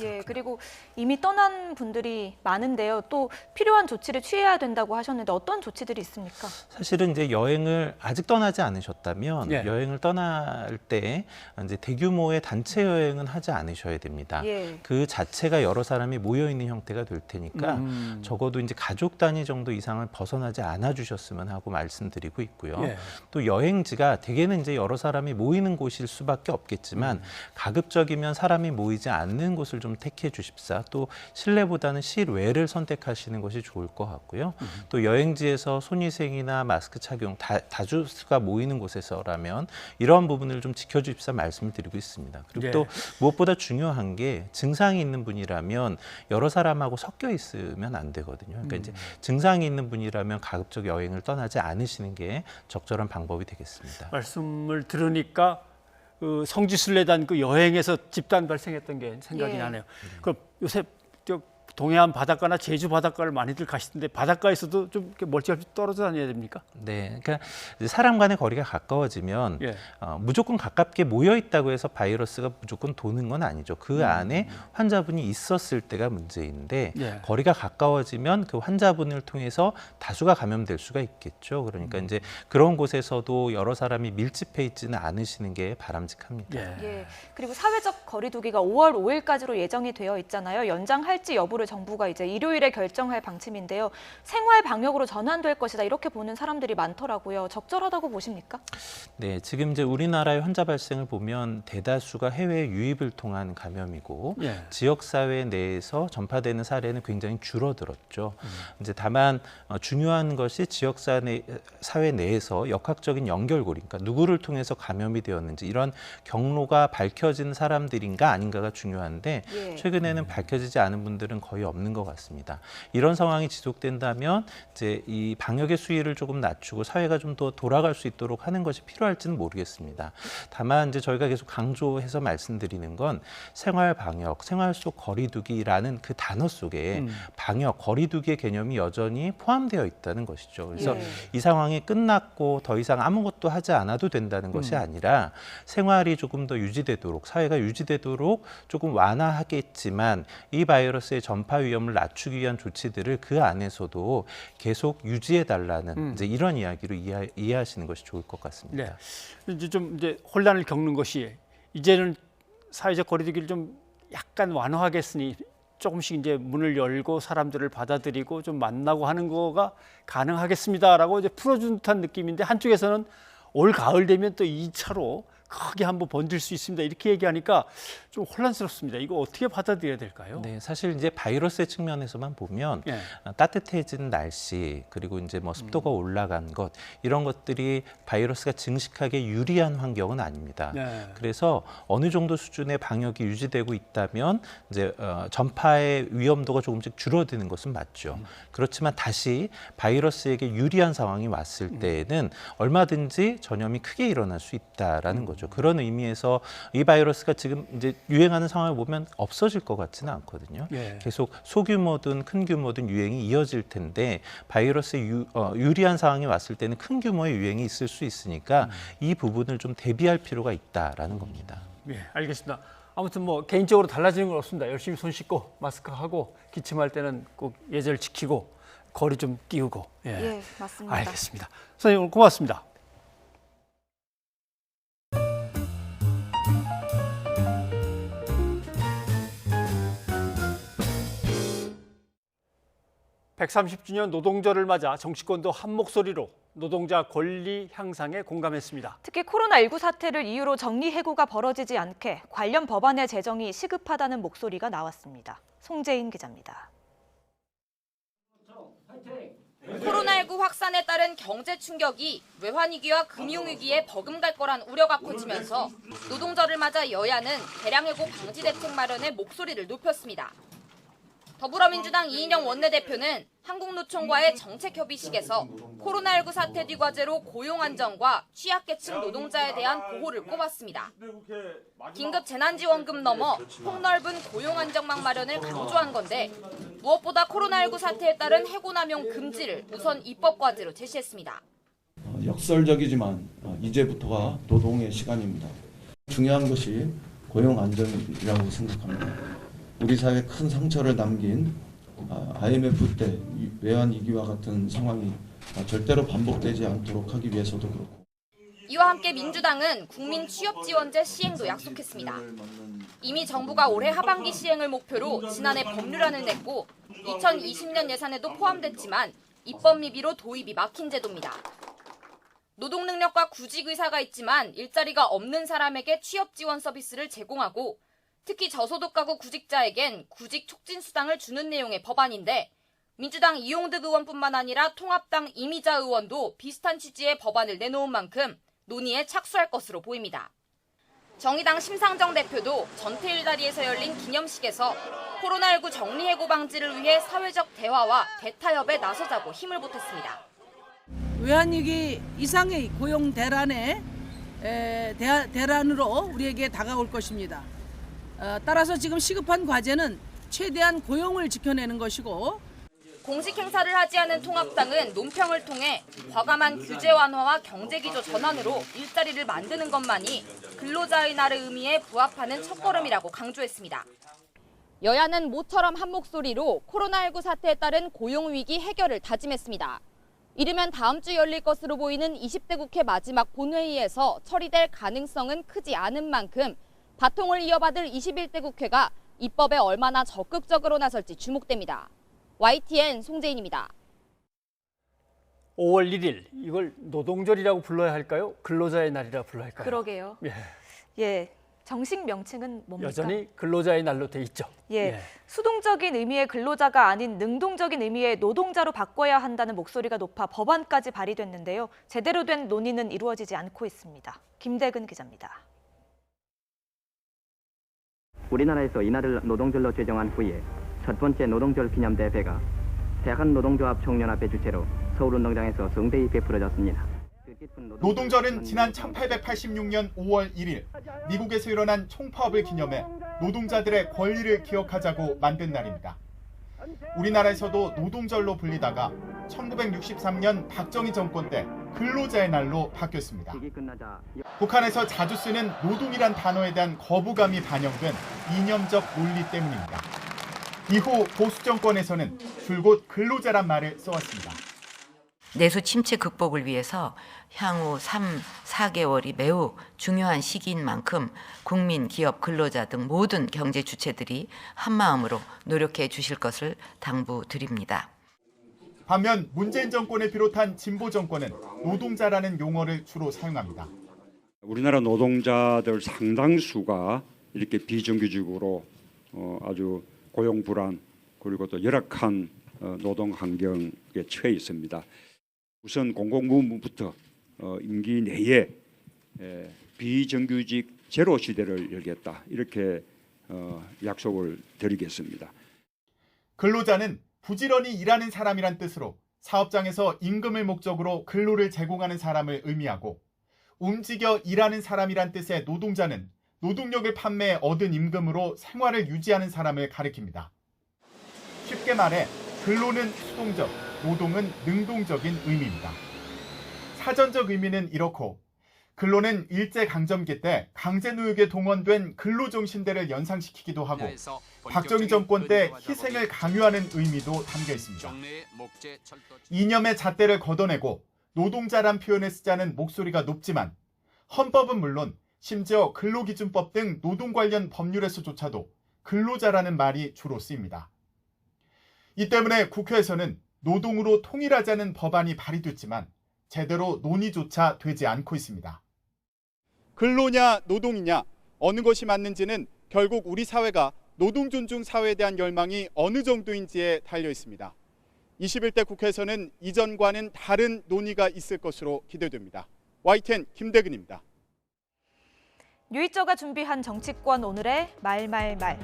예, 그리고 이미 떠난 분들이 많은데요. 또 필요한 조치를 취해야 된다고 하셨는데 어떤 조치들이 있습니까? 사실은 이제 여행을 아직 떠나지 않으셨다면 여행을 떠날 때 이제 대규모의 단체 여행은 하지 않으셔야 됩니다. 그 자체가 여러 사람이 모여 있는 형태가 될 테니까 적어도 이제 가족 단위 정도 이상을 벗어나지 않아 주셨으면 하고 말씀드리고 있고요. 또 여행지가 대개는 이제 여러 사람이 모이는 곳일 수밖에 없겠지만 가급적이면 사람이 모이지 않는 곳을 좀 택해 주십사. 또 실내보다는 실외를 선택하시는 것이 좋을 것 같고요. 또 여행지에서 손위생이나 마스크 착용, 다수가 모이는 곳에서라면 이러한 부분을 좀 지켜주십사 말씀을 드리고 있습니다. 그리고 또 무엇보다 중요한 게 증상이 있는 분이라면 여러 사람하고 섞여 있으면 안 되거든요. 그러니까 이제 증상이 있는 분이라면 가급적 여행을 떠나지 않으시는 게 적절한 방법이 되겠습니다. 말씀을 들으니까 그 성지순례단 그 여행에서 집단 발생했던 게 생각이 나네요. 그럼 요새 동해안 바닷가나 제주 바닷가를 많이들 가시던데 바닷가에서도 좀 이렇게 멀찌감치 떨어져 다녀야 됩니까? 네, 그러니까 사람 간의 거리가 가까워지면 무조건 가깝게 모여 있다고 해서 바이러스가 무조건 도는 건 아니죠. 그 안에 환자분이 있었을 때가 문제인데 거리가 가까워지면 그 환자분을 통해서 다수가 감염될 수가 있겠죠. 그러니까 이제 그런 곳에서도 여러 사람이 밀집해 있지는 않으시는 게 바람직합니다. 그리고 사회적 거리두기가 5월 5일까지로 예정이 되어 있잖아요. 연장할지 여부를 정부가 이제 일요일에 결정할 방침인데요. 생활 방역으로 전환될 것이다 이렇게 보는 사람들이 많더라고요. 적절하다고 보십니까? 네, 지금 이제 우리나라의 환자 발생을 보면 대다수가 해외 유입을 통한 감염이고 지역 사회 내에서 전파되는 사례는 굉장히 줄어들었죠. 이제 다만 중요한 것이 지역 사회 내에서 역학적인 연결고리, 그러니까 누구를 통해서 감염이 되었는지 이런 경로가 밝혀진 사람들인가 아닌가가 중요한데 최근에는 밝혀지지 않은 분들은 거의 없는 것 같습니다. 이런 상황이 지속된다면 이제 이 방역의 수위를 조금 낮추고 사회가 좀 더 돌아갈 수 있도록 하는 것이 필요할지는 모르겠습니다. 다만 이제 저희가 계속 강조해서 말씀드리는 건 생활 방역, 생활 속 거리두기라는 그 단어 속에 방역, 거리두기의 개념이 여전히 포함되어 있다는 것이죠. 그래서 이 상황이 끝났고 더 이상 아무것도 하지 않아도 된다는 것이 아니라 생활이 조금 더 유지되도록, 사회가 유지되도록 조금 완화하겠지만 이 바이러스의 전파 위험을 낮추기 위한 조치들을 그 안에서도 계속 유지해달라는 이제 이런 이야기로 이해하시는 것이 좋을 것 같습니다. 이제 좀 이제 혼란을 겪는 것이 이제는 사회적 거리두기를 좀 약간 완화하겠으니 조금씩 이제 문을 열고 사람들을 받아들이고 좀 만나고 하는 거가 가능하겠습니다라고 이제 풀어준 듯한 느낌인데 한쪽에서는 올 가을 되면 또 2차로 크게 한번 번질 수 있습니다. 이렇게 얘기하니까 좀 혼란스럽습니다. 이거 어떻게 받아들여야 될까요? 네, 사실 이제 바이러스의 측면에서만 보면 따뜻해진 날씨 그리고 이제 뭐 습도가 올라간 것 이런 것들이 바이러스가 증식하게 유리한 환경은 아닙니다. 그래서 어느 정도 수준의 방역이 유지되고 있다면 이제 전파의 위험도가 조금씩 줄어드는 것은 맞죠. 그렇지만 다시 바이러스에게 유리한 상황이 왔을 때에는 얼마든지 전염이 크게 일어날 수 있다라는 거죠. 그런 의미에서 이 바이러스가 지금 이제 유행하는 상황을 보면 없어질 것 같지는 않거든요. 계속 소규모든 큰 규모든 유행이 이어질 텐데 바이러스의 유리한 상황이 왔을 때는 큰 규모의 유행이 있을 수 있으니까 이 부분을 좀 대비할 필요가 있다라는 겁니다. 알겠습니다. 아무튼 뭐 개인적으로 달라지는 건 없습니다. 열심히 손 씻고 마스크하고 기침할 때는 꼭 예절 지키고 거리 좀 띄우고. 맞습니다. 알겠습니다. 선생님 오늘 고맙습니다. (130주년) 노동절을 맞아 정치권도 한 목소리로 노동자 권리 향상에 공감했습니다. 특히 코로나19 사태를 이유로 정리해고가 벌어지지 않게 관련 법안의 제정이 시급하다는 목소리가 나왔습니다. 송재인 기자입니다. 코로나19 확산에 따른 경제 충격이 외환위기와 금융위기에 버금갈 거란 우려가 커지면서 노동절을 맞아 여야는 대량해고 방지 대책 마련에 목소리를 높였습니다. 더불어민주당 이인영 원내대표는 한국노총과의 정책협의식에서 코로나19 사태 뒤 과제로 고용 안정과 취약계층 노동자에 대한 보호를 꼽았습니다. 긴급 재난지원금 넘어 폭넓은 고용 안정망 마련을 강조한 건데 무엇보다 코로나19 사태에 따른 해고남용 금지를 우선 입법 과제로 제시했습니다. 역설적이지만 이제부터가 노동의 시간입니다. 중요한 것이 고용 안정이라고 생각합니다. 우리 사회에 큰 상처를 남긴 IMF 때 외환위기와 같은 상황이 절대로 반복되지 않도록 하기 위해서도 그렇고. 이와 함께 민주당은 국민 취업지원제 시행도 약속했습니다. 이미 정부가 올해 하반기 시행을 목표로 지난해 법률안을 냈고 2020년 예산에도 포함됐지만 입법 미비로 도입이 막힌 제도입니다. 노동 능력과 구직 의사가 있지만 일자리가 없는 사람에게 취업 지원 서비스를 제공하고 특히 저소득 가구 구직자에겐 구직 촉진 수당을 주는 내용의 법안인데 민주당 이용득 의원뿐만 아니라 통합당 이미자 의원도 비슷한 취지의 법안을 내놓은 만큼 논의에 착수할 것으로 보입니다. 정의당 심상정 대표도 전태일다리에서 열린 기념식에서 코로나19 정리해고 방지를 위해 사회적 대화와 대타협에 나서자고 힘을 보탰습니다. 외환위기 이상의 고용 대란의 대란으로 우리에게 다가올 것입니다. 따라서 지금 시급한 과제는 최대한 고용을 지켜내는 것이고 공식 행사를 하지 않은 통합당은 논평을 통해 과감한 규제 완화와 경제기조 전환으로 일자리를 만드는 것만이 근로자의 날의 의미에 부합하는 첫걸음이라고 강조했습니다. 여야는 모처럼 한 목소리로 코로나19 사태에 따른 고용위기 해결을 다짐했습니다. 이르면 다음 주 열릴 것으로 보이는 20대 국회 마지막 본회의에서 처리될 가능성은 크지 않은 만큼 바통을 이어받을 21대 국회가 입법에 얼마나 적극적으로 나설지 주목됩니다. YTN 송재인입니다. 5월 1일 이걸 노동절이라고 불러야 할까요? 근로자의 날이라 불러야 할까요? 그러게요. 예, 정식 명칭은 뭡니까? 여전히 근로자의 날로 돼 있죠. 예, 수동적인 의미의 근로자가 아닌 능동적인 의미의 노동자로 바꿔야 한다는 목소리가 높아 법안까지 발의됐는데요. 제대로 된 논의는 이루어지지 않고 있습니다. 김대근 기자입니다. 우리나라에서 이날을 노동절로 제정한 후에 첫 번째 노동절 기념 대회가 대한노동조합 총연합회 주최로 서울운동장에서 성대히 베풀어졌습니다. 노동절은 지난 1886년 5월 1일 미국에서 일어난 총파업을 기념해 노동자들의 권리를 기억하자고 만든 날입니다. 우리나라에서도 노동절로 불리다가 1963년 박정희 정권 때 근로자의 날로 바뀌었습니다. 북한에서 자주 쓰는 노동이란 단어에 대한 거부감이 반영된 이념적 논리 때문입니다. 이후 보수 정권에서는 줄곧 근로자란 말을 써왔습니다. 내수 침체 극복을 위해서 향후 3, 4개월이 매우 중요한 시기인 만큼 국민, 기업, 근로자 등 모든 경제 주체들이 한마음으로 노력해 주실 것을 당부드립니다. 반면 문재인 정권을 비롯한 진보 정권은 노동자라는 용어를 주로 사용합니다. 우리나라 노동자들 상당수가 이렇게 비정규직으로 아주 고용 불안 그리고 또 열악한 노동 환경에 처해 있습니다. 우선 공공부문부터 임기 내에 비정규직 제로 시대를 열겠다 이렇게 약속을 드리겠습니다. 근로자는 부지런히 일하는 사람이란 뜻으로 사업장에서 임금을 목적으로 근로를 제공하는 사람을 의미하고 움직여 일하는 사람이란 뜻의 노동자는 노동력을 판매해 얻은 임금으로 생활을 유지하는 사람을 가리킵니다. 쉽게 말해 근로는 수동적, 노동은 능동적인 의미입니다. 사전적 의미는 이렇고 근로는 일제강점기 때 강제노역에 동원된 근로종신대를 연상시키기도 하고 박정희 정권 때 희생을 강요하는 의미도 담겨 있습니다. 이념의 잣대를 걷어내고 노동자란 표현을 쓰자는 목소리가 높지만 헌법은 물론 심지어 근로기준법 등 노동 관련 법률에서조차도 근로자라는 말이 주로 쓰입니다. 이 때문에 국회에서는 노동으로 통일하자는 법안이 발의됐지만 제대로 논의조차 되지 않고 있습니다. 근로냐 노동이냐 어느 것이 맞는지는 결국 우리 사회가 노동 존중 사회에 대한 열망이 어느 정도인지에 달려 있습니다. 21대 국회에서는 이전과는 다른 논의가 있을 것으로 기대됩니다. YTN 김대근입니다. 뉴이저가 준비한 정치권 오늘의 말말말.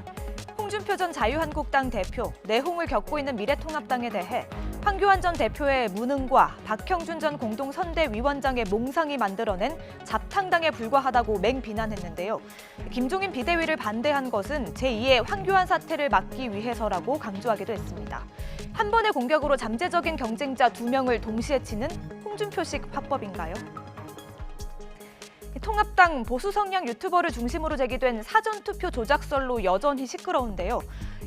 홍준표 전 자유한국당 대표, 내홍을 겪고 있는 미래통합당에 대해 황교안 전 대표의 무능과 박형준 전 공동선대위원장의 몽상이 만들어낸 잡탕당에 불과하다고 맹비난했는데요. 김종인 비대위를 반대한 것은 제2의 황교안 사태를 막기 위해서라고 강조하기도 했습니다. 한 번의 공격으로 잠재적인 경쟁자 2명을 동시에 치는 홍준표식 화법인가요? 통합당 보수 성향 유튜버를 중심으로 제기된 사전투표 조작설로 여전히 시끄러운데요.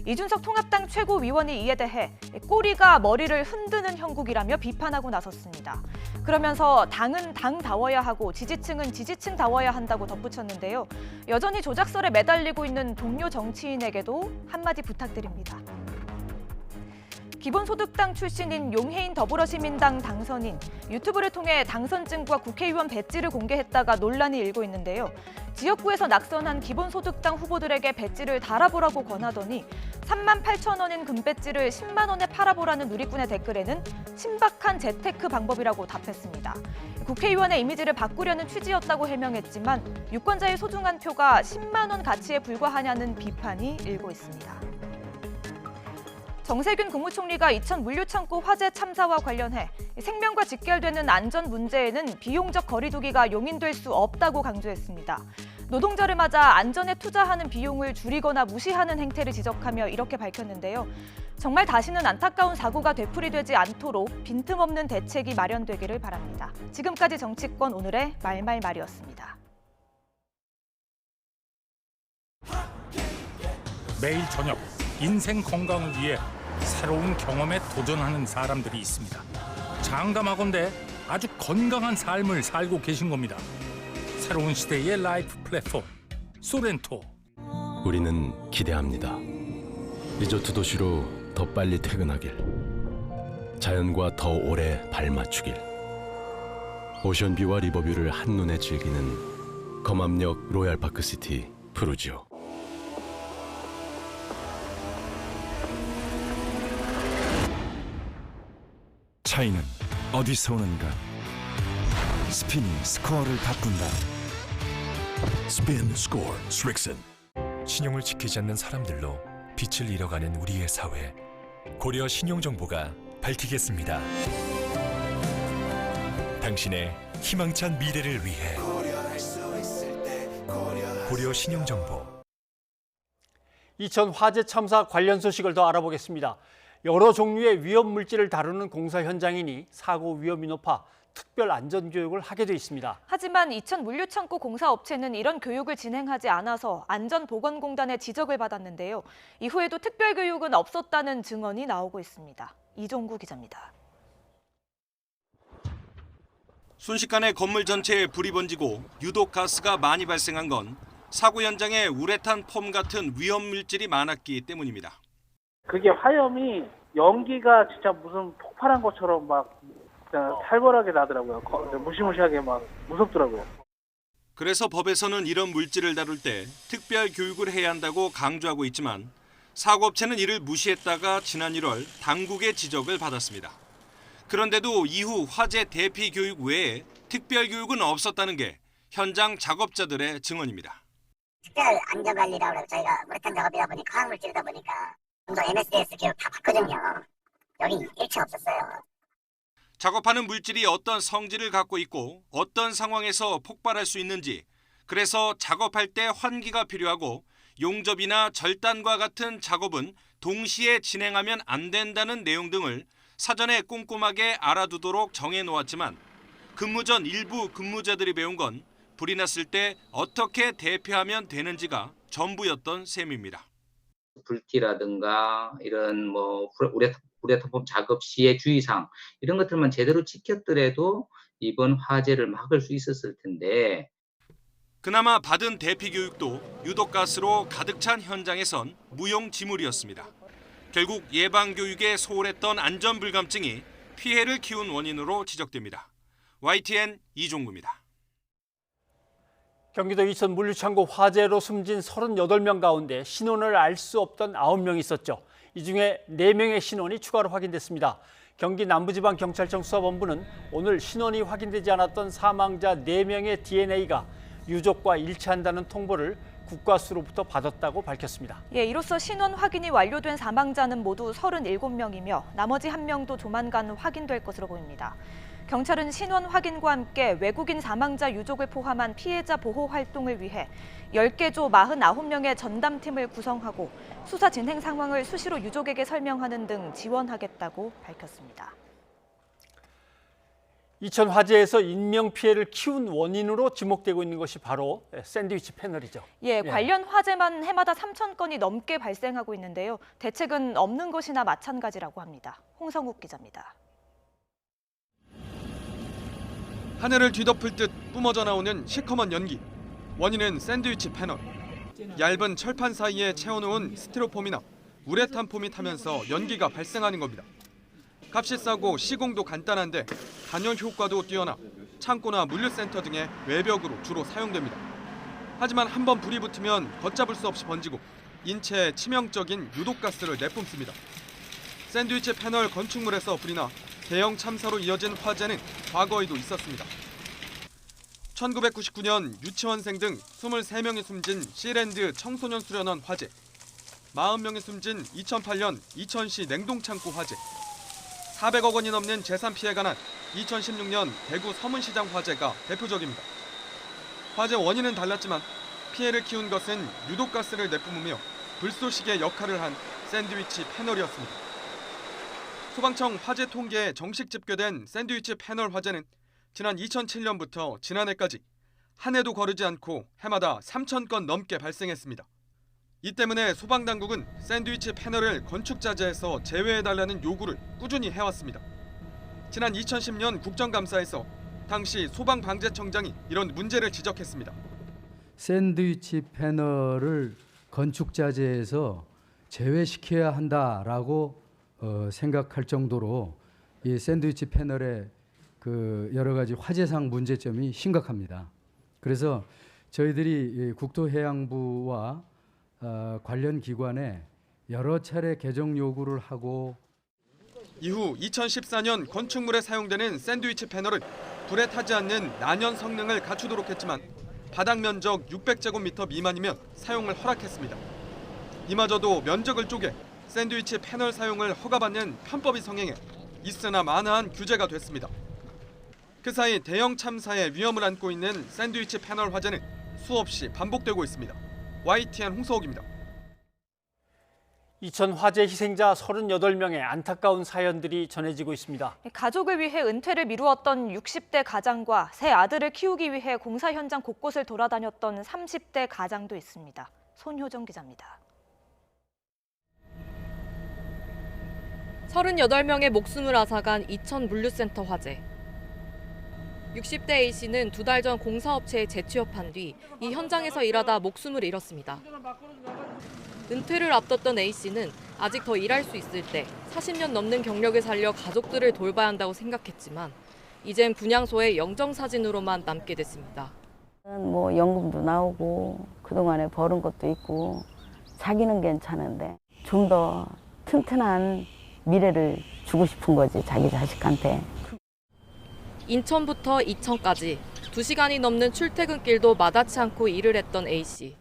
이준석 통합당 최고위원이 이에 대해 꼬리가 머리를 흔드는 형국이라며 비판하고 나섰습니다. 그러면서 당은 당다워야 하고 지지층은 지지층다워야 한다고 덧붙였는데요. 여전히 조작설에 매달리고 있는 동료 정치인에게도 한마디 부탁드립니다. 기본소득당 출신인 용해인 더불어시민당 당선인, 유튜브를 통해 당선증과 국회의원 배지를 공개했다가 논란이 일고 있는데요. 지역구에서 낙선한 기본소득당 후보들에게 배지를 달아보라고 권하더니 38,000원인 금배지를 10만 원에 팔아보라는 누리꾼의 댓글에는 신박한 재테크 방법이라고 답했습니다. 국회의원의 이미지를 바꾸려는 취지였다고 해명했지만 유권자의 소중한 표가 10만 원 가치에 불과하냐는 비판이 일고 있습니다. 정세균 국무총리가 이천 물류창고 화재 참사와 관련해 생명과 직결되는 안전 문제에는 비용적 거리두기가 용인될 수 없다고 강조했습니다. 노동절을 맞아 안전에 투자하는 비용을 줄이거나 무시하는 행태를 지적하며 이렇게 밝혔는데요. 정말 다시는 안타까운 사고가 되풀이되지 않도록 빈틈없는 대책이 마련되기를 바랍니다. 지금까지 정치권 오늘의 말말말이었습니다. 매일 저녁 인생 건강을 위해 새로운 경험에 도전하는 사람들이 있습니다. 장담하건대 아주 건강한 삶을 살고 계신 겁니다. 새로운 시대의 라이프 플랫폼 소렌토. 우리는 기대합니다. 리조트 도시로 더 빨리 퇴근하길, 자연과 더 오래 발맞추길, 오션뷰와 리버뷰를 한눈에 즐기는 검암역 로얄파크시티 푸르지오. 차이는 어디서 오는가? 스핀이 스코어를 바꾼다. 스핀 스코어 스릭슨. 신용을 지키지 않는 사람들로 빛을 잃어가는 우리의 사회. 고려 신용정보가 밝히겠습니다. 당신의 희망찬 미래를 위해 고려 신용정보. 이천 화재 참사 관련 소식을 더 알아보겠습니다. 여러 종류의 위험 물질을 다루는 공사 현장이니 사고 위험이 높아 특별 안전교육을 하게 돼 있습니다. 하지만 이천 물류창고 공사업체는 이런 교육을 진행하지 않아서 안전보건공단의 지적을 받았는데요. 이후에도 특별교육은 없었다는 증언이 나오고 있습니다. 이종구 기자입니다. 순식간에 건물 전체에 불이 번지고 유독 가스가 많이 발생한 건 사고 현장에 우레탄 폼 같은 위험 물질이 많았기 때문입니다. 그게 화염이 연기가 진짜 무슨 폭발한 것처럼 막 살벌하게 나더라고요. 무시무시하게 막 무섭더라고요. 그래서 법에서는 이런 물질을 다룰 때 특별 교육을 해야 한다고 강조하고 있지만 사고업체는 이를 무시했다가 지난 1월 당국의 지적을 받았습니다. 그런데도 이후 화재 대피 교육 외에 특별 교육은 없었다는 게 현장 작업자들의 증언입니다. 특별 안전관리라고 해서 저희가 우레탄 작업이다 보니까 화학물질이다 보니까 좀 더 MSDS 교육 다 받거든요. 여기 일체 없었어요. 작업하는 물질이 어떤 성질을 갖고 있고 어떤 상황에서 폭발할 수 있는지, 그래서 작업할 때 환기가 필요하고 용접이나 절단과 같은 작업은 동시에 진행하면 안 된다는 내용 등을 사전에 꼼꼼하게 알아두도록 정해놓았지만 근무 전 일부 근무자들이 배운 건 불이 났을 때 어떻게 대피하면 되는지가 전부였던 셈입니다. 불티라든가 이런 뭐 우레탄폼 작업 시의 주의사항 이런 것들만 제대로 지켰더라도 이번 화재를 막을 수 있었을 텐데. 그나마 받은 대피 교육도 유독가스로 가득 찬 현장에선 무용지물이었습니다. 결국 예방 교육에 소홀했던 안전 불감증이 피해를 키운 원인으로 지적됩니다. YTN 이종구입니다. 경기도 이천 물류창고 화재로 숨진 38명 가운데 신원을 알 수 없던 9명이 있었죠. 이 중에 4명의 신원이 추가로 확인됐습니다. 경기 남부지방경찰청 수사본부는 오늘 신원이 확인되지 않았던 사망자 4명의 DNA가 유족과 일치한다는 통보를 국과수로부터 받았다고 밝혔습니다. 예, 이로써 신원 확인이 완료된 사망자는 모두 37명이며 나머지 1명도 조만간 확인될 것으로 보입니다. 경찰은 신원 확인과 함께 외국인 사망자 유족을 포함한 피해자 보호 활동을 위해 10개 조 49명의 전담팀을 구성하고 수사 진행 상황을 수시로 유족에게 설명하는 등 지원하겠다고 밝혔습니다. 이천 화재에서 인명피해를 키운 원인으로 지목되고 있는 것이 바로 샌드위치 패널이죠. 예, 관련 화재만 해마다 3,000건이 넘게 발생하고 있는데요. 대책은 없는 것이나 마찬가지라고 합니다. 홍성욱 기자입니다. 하늘을 뒤덮을 듯 뿜어져 나오는 시커먼 연기. 원인은 샌드위치 패널. 얇은 철판 사이에 채워놓은 스티로폼이나 우레탄 폼이 타면서 연기가 발생하는 겁니다. 값이 싸고 시공도 간단한데 단열 효과도 뛰어나 창고나 물류센터 등의 외벽으로 주로 사용됩니다. 하지만 한번 불이 붙으면 걷잡을 수 없이 번지고 인체에 치명적인 유독가스를 내뿜습니다. 샌드위치 패널 건축물에서 불이 나 대형 참사로 이어진 화재는 과거에도 있었습니다. 1999년 유치원생 등 23명이 숨진 시랜드 청소년 수련원 화재, 40명이 숨진 2008년 이천시 냉동창고 화재, 400억 원이 넘는 재산 피해가 난 2016년 대구 서문시장 화재가 대표적입니다. 화재 원인은 달랐지만 피해를 키운 것은 유독가스를 내뿜으며 불쏘시개 역할을 한 샌드위치 패널이었습니다. 소방청 화재 통계에 정식 집계된 샌드위치 패널 화재는 지난 2007년부터 지난해까지 한 해도 거르지 않고 해마다 3,000건 넘게 발생했습니다. 이 때문에 소방당국은 샌드위치 패널을 건축자재에서 제외해달라는 요구를 꾸준히 해왔습니다. 지난 2010년 국정감사에서 당시 소방방재청장이 이런 문제를 지적했습니다. 샌드위치 패널을 건축자재에서 제외시켜야 한다라고 생각할 정도로 이 샌드위치 패널의 그 여러 가지 화재상 문제점이 심각합니다. 그래서 저희들이 국토해양부와 관련 기관에 여러 차례 개정 요구를 하고 이후 2014년 건축물에 사용되는 샌드위치 패널은 불에 타지 않는 난연 성능을 갖추도록 했지만 바닥 면적 600제곱미터 미만이면 사용을 허락했습니다. 이마저도 면적을 쪼개 샌드위치 패널 사용을 허가받는 편법이 성행해 있으나 마나한 규제가 됐습니다. 그 사이 대형 참사의 위험을 안고 있는 샌드위치 패널 화재는 수없이 반복되고 있습니다. YTN 홍서욱입니다. 이천 화재 희생자 38명의 안타까운 사연들이 전해지고 있습니다. 가족을 위해 은퇴를 미루었던 60대 가장과 새 아들을 키우기 위해 공사 현장 곳곳을 돌아다녔던 30대 가장도 있습니다. 손효정 기자입니다. 38명의 목숨을 앗아간 이천 물류센터 화재. 60대 A씨는 2달 전 공사업체에 재취업한 뒤 이 현장에서 일하다 목숨을 잃었습니다. 은퇴를 앞뒀던 A씨는 아직 더 일할 수 있을 때 40년 넘는 경력을 살려 가족들을 돌봐야 한다고 생각했지만 이젠 분향소에 영정사진으로만 남게 됐습니다. 뭐 연금도 나오고 그동안에 벌은 것도 있고 자기는 괜찮은데 좀 더 튼튼한 미래를 주고 싶은 거지, 자기 자식한테. 인천부터 이천까지 2시간이 넘는 출퇴근길도 마다치 않고 일을 했던 A씨.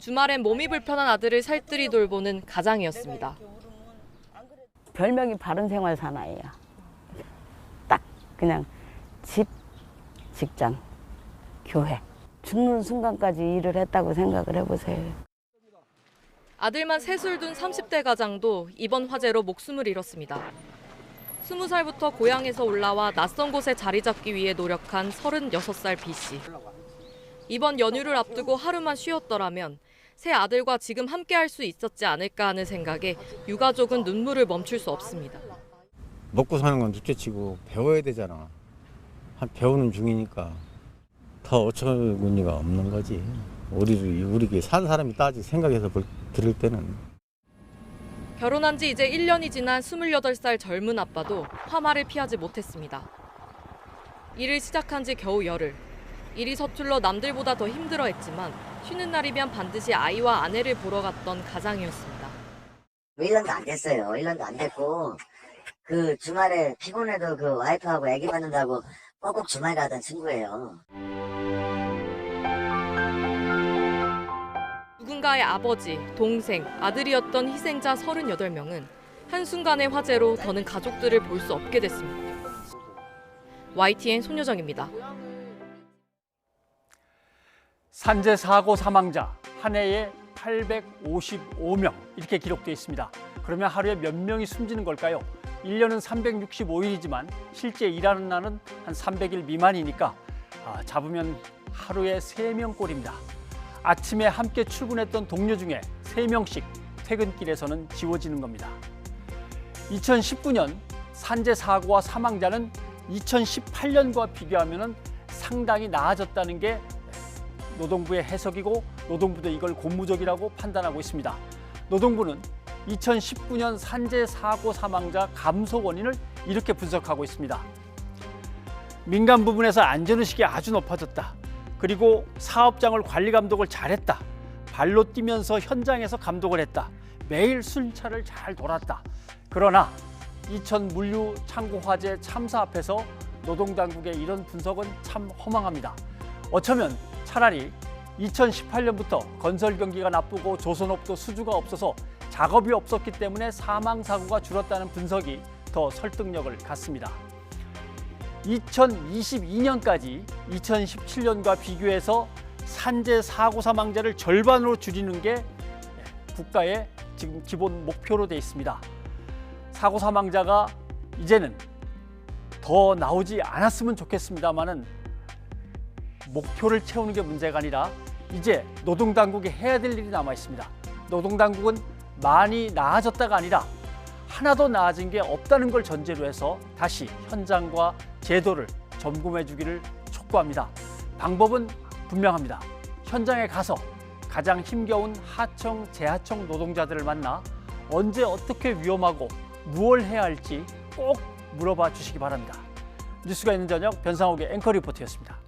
주말엔 몸이 불편한 아들을 살뜰히 돌보는 가장이었습니다. 별명이 바른생활 사나이야. 딱 그냥 집, 직장, 교회. 죽는 순간까지 일을 했다고 생각을 해보세요. 아들만 셋을 둔 30대 가장도 이번 화재로 목숨을 잃었습니다. 20살부터 고향에서 올라와 낯선 곳에 자리 잡기 위해 노력한 36살 B씨. 이번 연휴를 앞두고 하루만 쉬었더라면 새 아들과 지금 함께할 수 있었지 않을까 하는 생각에 유가족은 눈물을 멈출 수 없습니다. 먹고 사는 건 둘째치고 배워야 되잖아. 배우는 중이니까 더 어처구니가 없는 거지. 우리 산 사람이 따지 생각해서 들을 때는. 결혼한 지 이제 1년이 지난 28살 젊은 아빠도 화마를 피하지 못했습니다. 일을 시작한 지 겨우 열흘. 일이 서툴러 남들보다 더 힘들어했지만 쉬는 날이면 반드시 아이와 아내를 보러 갔던 가장이었습니다. 1년도 안 됐어요. 1년도 안 됐고 그 주말에 피곤해도 그 와이프하고 애기 만든다고 꼭꼭 주말 가던 친구예요. 누군가의 아버지, 동생, 아들이었던 희생자 38명은 한순간의 화재로 더는 가족들을 볼 수 없게 됐습니다. YTN 손효정입니다. 산재 사고 사망자 한 해에 855명 이렇게 기록되어 있습니다. 그러면 하루에 몇 명이 숨지는 걸까요? 1년은 365일이지만 실제 일하는 날은 한 300일 미만이니까 잡으면 하루에 3명 꼴입니다. 아침에 함께 출근했던 동료 중에 3명씩 퇴근길에서는 지워지는 겁니다. 2019년 산재 사고와 사망자는 2018년과 비교하면 상당히 나아졌다는 게 노동부의 해석이고 노동부도 이걸 고무적이라고 판단하고 있습니다. 노동부는 2019년 산재 사고 사망자 감소 원인을 이렇게 분석하고 있습니다. 민간 부분에서 안전의식이 아주 높아졌다. 그리고 사업장을 관리 감독을 잘했다. 발로 뛰면서 현장에서 감독을 했다. 매일 순찰을 잘 돌았다. 그러나 이천 물류 창고 화재 참사 앞에서 노동당국의 이런 분석은 참 허망합니다. 어쩌면 차라리 2018년부터 건설 경기가 나쁘고 조선업도 수주가 없어서 작업이 없었기 때문에 사망사고가 줄었다는 분석이 더 설득력을 갖습니다. 2022년까지 2017년과 비교해서 산재 사고 사망자를 절반으로 줄이는 게 국가의 지금 기본 목표로 돼 있습니다. 사고 사망자가 이제는 더 나오지 않았으면 좋겠습니다만은 목표를 채우는 게 문제가 아니라 이제 노동당국이 해야 될 일이 남아 있습니다. 노동당국은 많이 나아졌다가 아니라 하나도 나아진 게 없다는 걸 전제로 해서 다시 현장과 제도를 점검해 주기를 촉구합니다. 방법은 분명합니다. 현장에 가서 가장 힘겨운 하청, 재하청 노동자들을 만나 언제 어떻게 위험하고 무엇을 해야 할지 꼭 물어봐 주시기 바랍니다. 뉴스가 있는 저녁 변상욱의 앵커 리포트였습니다.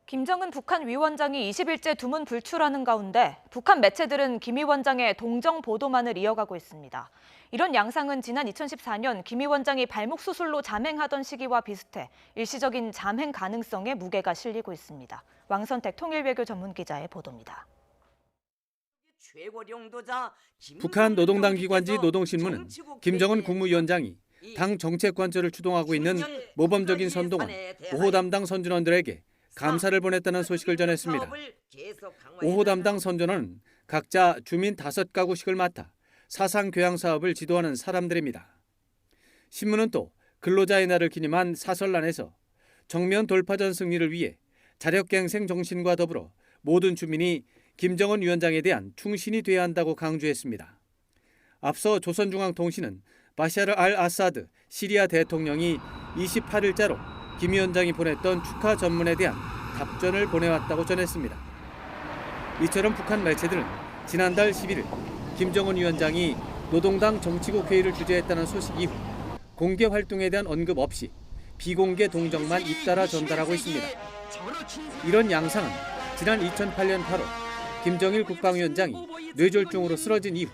김정은 북한 위원장이 20일째 두문 불출하는 가운데 북한 매체들은 김 위원장의 동정 보도만을 이어가고 있습니다. 이런 양상은 지난 2014년 김 위원장이 발목 수술로 잠행하던 시기와 비슷해 일시적인 잠행 가능성에 무게가 실리고 있습니다. 왕선택 통일외교 전문기자의 보도입니다. 북한 노동당 기관지 노동신문은 김정은 국무위원장이 당 정책 관철을 주동하고 있는 모범적인 선동원, 5호 담당 선진원들에게 감사를 보냈다는 소식을 전했습니다. 5호 담당 선전원은 각자 주민 5가구씩을 맡아 사상 교양 사업을 지도하는 사람들입니다. 신문은 또 근로자의 날을 기념한 사설란에서 정면 돌파전 승리를 위해 자력갱생 정신과 더불어 모든 주민이 김정은 위원장에 대한 충신이 돼야 한다고 강조했습니다. 앞서 조선중앙통신은 바샤르 알 아사드 시리아 대통령이 28일자로 김 위원장이 보냈던 축하 전문에 대한 답전을 보내왔다고 전했습니다. 이처럼 북한 매체들은 지난달 11일 김정은 위원장이 노동당 정치국 회의를 주재했다는 소식 이후 공개 활동에 대한 언급 없이 비공개 동정만 잇따라 전달하고 있습니다. 이런 양상은 지난 2008년 8월 김정일 국방위원장이 뇌졸중으로 쓰러진 이후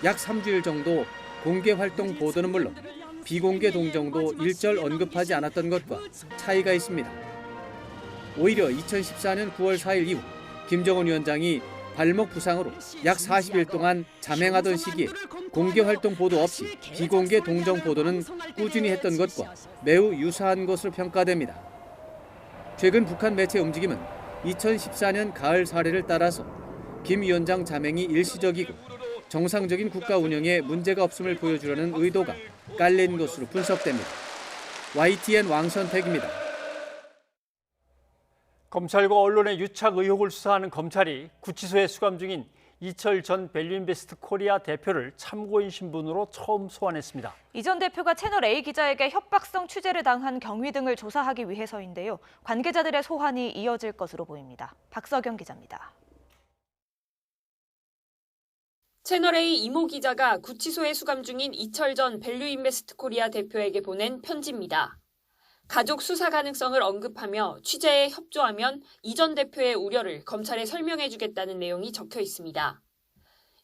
약 3주일 정도 공개 활동 보도는 물론 비공개 동정도 일절 언급하지 않았던 것과 차이가 있습니다. 오히려 2014년 9월 4일 이후 김정은 위원장이 발목 부상으로 약 40일 동안 잠행하던 시기에 공개 활동 보도 없이 비공개 동정 보도는 꾸준히 했던 것과 매우 유사한 것으로 평가됩니다. 최근 북한 매체 움직임은 2014년 가을 사례를 따라서 김 위원장 잠행이 일시적이고 정상적인 국가 운영에 문제가 없음을 보여주려는 의도가 깔린 것으로 분석됩니다. YTN 왕선택입니다. 검찰과 언론의 유착 의혹을 수사하는 검찰이 구치소에 수감 중인 이철 전 밸류인베스트 코리아 대표를 참고인 신분으로 처음 소환했습니다. 이 전 대표가 채널A 기자에게 협박성 취재를 당한 경위 등을 조사하기 위해서인데요. 관계자들의 소환이 이어질 것으로 보입니다. 박서경 기자입니다. 채널A 이모 기자가 구치소에 수감 중인 이철 전 밸류인베스트 코리아 대표에게 보낸 편지입니다. 가족 수사 가능성을 언급하며 취재에 협조하면 이 전 대표의 우려를 검찰에 설명해주겠다는 내용이 적혀 있습니다.